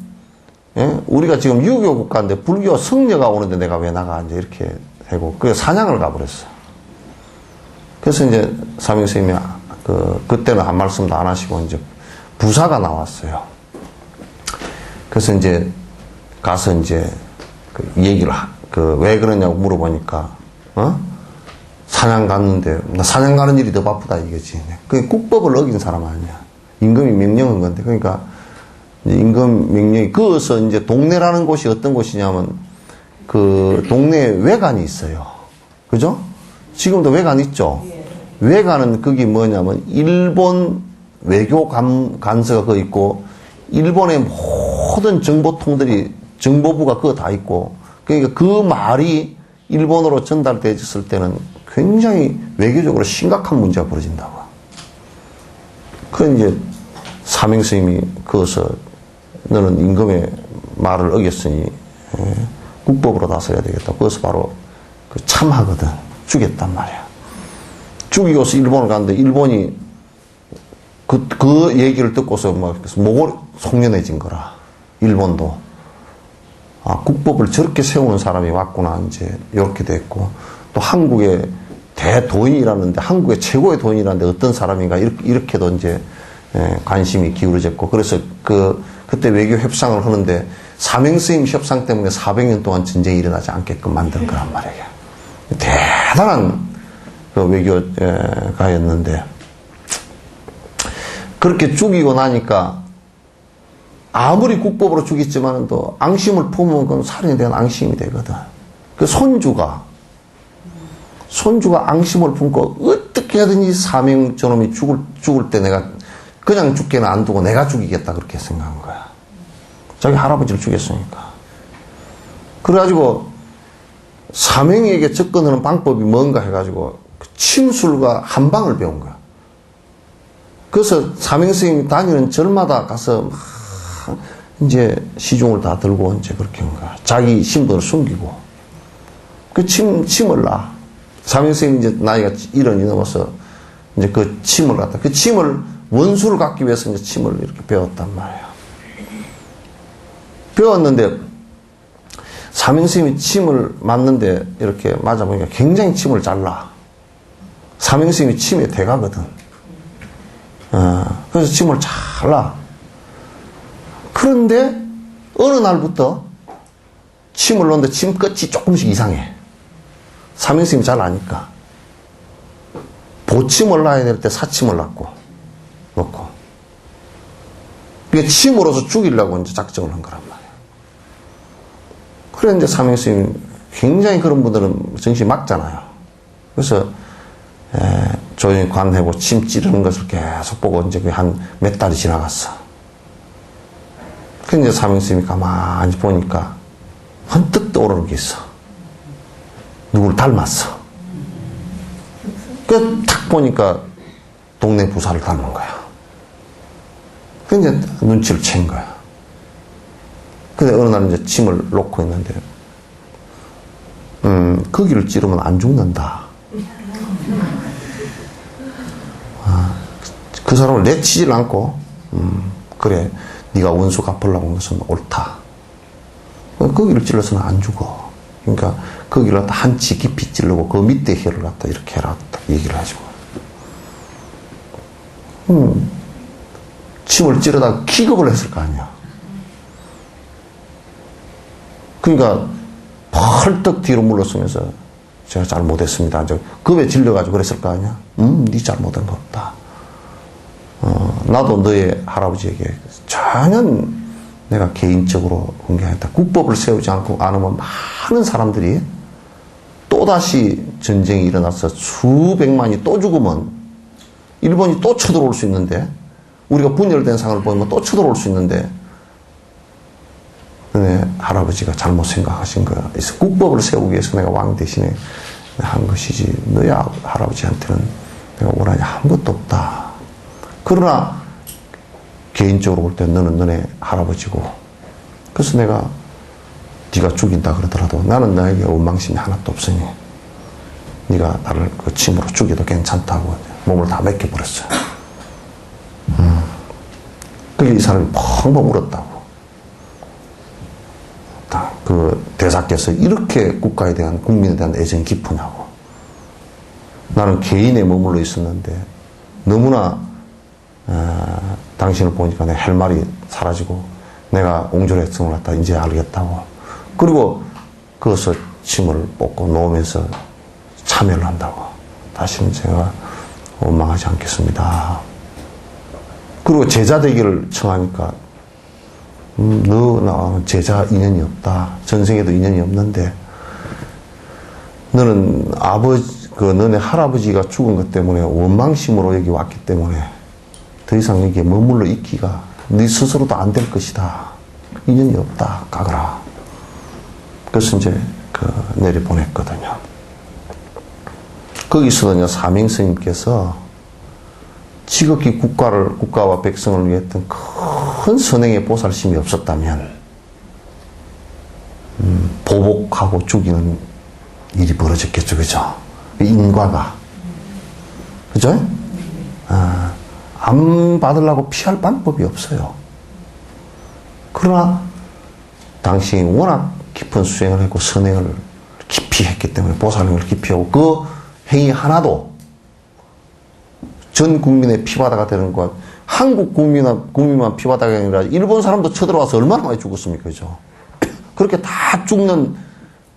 Speaker 1: 우리가 지금 유교 국가인데 불교 성녀가 오는데 내가 왜 나가 이제 이렇게 하고 그 사냥을 가버렸어. 그래서 이제 사명스님이 그때는 한 말씀도 안 하시고 이제 부사가 나왔어요. 그래서 이제 가서 이제 얘기를 왜 그러냐고 물어보니까 사냥 갔는데 나 사냥 가는 일이 더 바쁘다 이거지. 그 국법을 어긴 사람 아니야. 임금이 명령한 건데. 그러니까 임금 명령이 그어서 이제 동네라는 곳이 어떤 곳이냐면 그 동네에 외관이 있어요. 그죠? 지금도 외관 있죠? 외관은 그게 뭐냐면 일본 외교 간서가 그거 있고 일본의 모든 정보통들이 정보부가 그거 다 있고 그러니까 그 말이 일본으로 전달되었을 때는 굉장히 외교적으로 심각한 문제가 벌어진다고. 그 이제 사명스님이 그어서 너는 임금의 말을 어겼으니 국법으로 다스려야 되겠다. 그래서 바로 참하거든. 죽였단 말이야. 죽이고서 일본을 갔는데 일본이 그 얘기를 듣고서 막 목을 송연해진 거라. 일본도. 아, 국법을 저렇게 세우는 사람이 왔구나. 이제 이렇게 됐고. 또 한국의 대도인이라는데 한국의 최고의 도인이라는데 어떤 사람인가 이렇게도 이제 관심이 기울어졌고. 그래서 그때 외교 협상을 하는데 사명스님 협상 때문에 400년 동안 전쟁이 일어나지 않게끔 만든 거란 말이에요. 대단한 그 외교가였는데 그렇게 죽이고 나니까 아무리 국법으로 죽였지만 또 앙심을 품으면 그건 살인에 대한 앙심이 되거든. 그 손주가 앙심을 품고 어떻게 하든지 사명 저놈이 죽을 때 내가 그냥 죽게는 안 두고 내가 죽이겠다 그렇게 생각한 거야. 자기 할아버지를 죽였으니까. 그래가지고 사명에게 접근하는 방법이 뭔가 해가지고 침술과 한방을 배운 거야. 그래서 사명스님이 다니는 절마다 가서 막 이제 시중을 다 들고 이제 그렇게 한 거야. 자기 신분을 숨기고. 그 침을 놔. 사명스님이 이제 나이가 1년이 넘어서 이제 그 침을 갖다. 그 침을 원수를 갖기 위해서 이제 침을 이렇게 배웠단 말이야. 배웠는데 사명스님이 침을 맞는데 이렇게 맞아보니까 굉장히 침을 잘 놔. 사명스님이 침의 대가거든. 그래서 침을 잘 놔. 그런데 어느 날부터 침을 놓는데 침 끝이 조금씩 이상해. 사명스님이 잘 아니까. 보침을 놔야 될 때 사침을 놓고. 그게 침으로서 죽이려고 이제 작정을 한 거란 말이야. 그래, 이제 사명스님, 굉장히 그런 분들은 정신이 막잖아요. 그래서, 조용히 관하고 침 찌르는 것을 계속 보고 이제 한 몇 달이 지나갔어. 그 이제 사명스님이 가만히 보니까 헌뜩 떠오르는 게 있어. 누굴 닮았어. 그 탁 보니까 동네 부사를 닮은 거야. 그 이제 눈치를 챈 거야. 근데 어느 날 이제 침을 놓고 있는데, 거기를 찌르면 안 죽는다. 그 사람을 내치질 않고, 그래, 네가 원수 갚으려고 한 것은 옳다. 거기를 찔러서는 안 죽어. 그러니까 거기를 갖다 한치 깊이 찔르고 그 밑에 혀를 갖다 이렇게 해라. 얘기를 하시고. 침을 찌르다가 기겁을 했을 거 아니야. 그러니까 펄떡 뒤로 물러서면서 제가 잘못했습니다. 겁에 질려가지고 그랬을 거 아니야. 네 잘못한 거 없다. 나도 너의 할아버지에게 전혀 내가 개인적으로 공개했다. 국법을 세우지 않으면 많은 사람들이 또다시 전쟁이 일어나서 수백만이 또 죽으면 일본이 또 쳐들어올 수 있는데 우리가 분열된 상황을 보면 또 쳐들어올 수 있는데 네, 할아버지가 잘못 생각하신 거야. 그래서 국법을 세우기 위해서 내가 왕 대신에 한 것이지 너희 할아버지한테는 내가 원한이 아무것도 없다. 그러나 개인적으로 볼 때 너는 너네 할아버지고 그래서 내가 네가 죽인다 그러더라도 나는 너에게 원망심이 하나도 없으니 네가 나를 그 침으로 죽여도 괜찮다고 몸을 다 맡겨버렸어요. 그게 이 사람이 펑펑 울었다고. 그 대사께서 이렇게 국가에 대한 국민에 대한 애정이 깊으냐고. 나는 개인에 머물러 있었는데 너무나 당신을 보니까 내 할 말이 사라지고 내가 옹졸했음을 갖다 이제 알겠다고. 그리고 그것을 침을 뽑고 놓으면서 참여를 한다고. 다시는 제가 원망하지 않겠습니다. 그리고 제자 되기를 청하니까 너 나와는 제자 인연이 없다. 전생에도 인연이 없는데 너는 너네 할아버지가 죽은 것 때문에 원망심으로 여기 왔기 때문에 더 이상 여기에 머물러 있기가 네 스스로도 안 될 것이다. 인연이 없다. 가거라. 그래서 이제 내려보냈거든요. 거기서는요, 사명스님께서 지극히 국가와 백성을 위해 했던 큰 선행의 보살심이 없었다면, 보복하고 죽이는 일이 벌어졌겠죠, 그죠? 인과가. 그죠? 안 받으려고 피할 방법이 없어요. 그러나, 당신이 워낙 깊은 수행을 했고, 선행을 깊이 했기 때문에, 보살행을 깊이 하고, 그 행위 하나도 전 국민의 피바다가 되는 것, 한국 국민만 피바다가 아니라 일본 사람도 쳐들어와서 얼마나 많이 죽었습니까? 그죠? 그렇게 다 죽는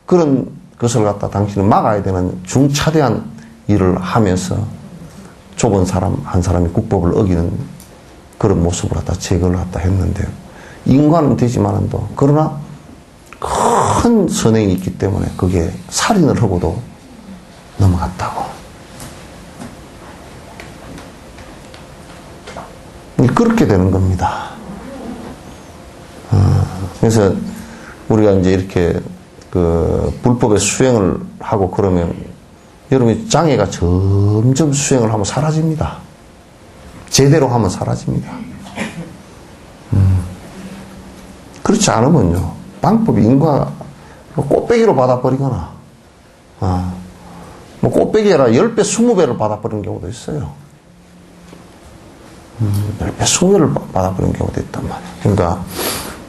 Speaker 1: 그런 것을 갖다 당신은 막아야 되는 중차대한 일을 하면서 좁은 사람 한 사람이 국법을 어기는 그런 모습을 갖다 제거를 갖다 했는데, 인과는 되지만도, 그러나 큰 선행이 있기 때문에 그게 살인을 하고도 넘어갔다고. 그렇게 되는 겁니다. 그래서 우리가 이제 이렇게 불법의 수행을 하고 그러면 여러분이 장애가 점점 수행을 하면 사라집니다. 제대로 하면 사라집니다. 그렇지 않으면요, 방법이 인과 꽃배기로 받아버리거나, 뭐 꽃배기 아니라 10배, 20배를 받아버리는 경우도 있어요. 10배, 20배를 받아버리는 경우도 있단 말이에요. 그러니까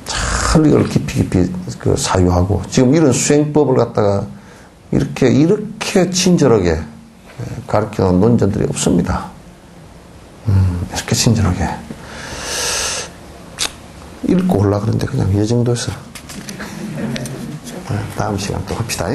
Speaker 1: 잘 이걸 깊이 사유하고, 지금 이런 수행법을 갖다가 이렇게 친절하게 가르쳐놓은 논전들이 없습니다. 이렇게 친절하게. 읽고 올라 그러는데 그냥 이 정도에서 다음 시간 또 합시다.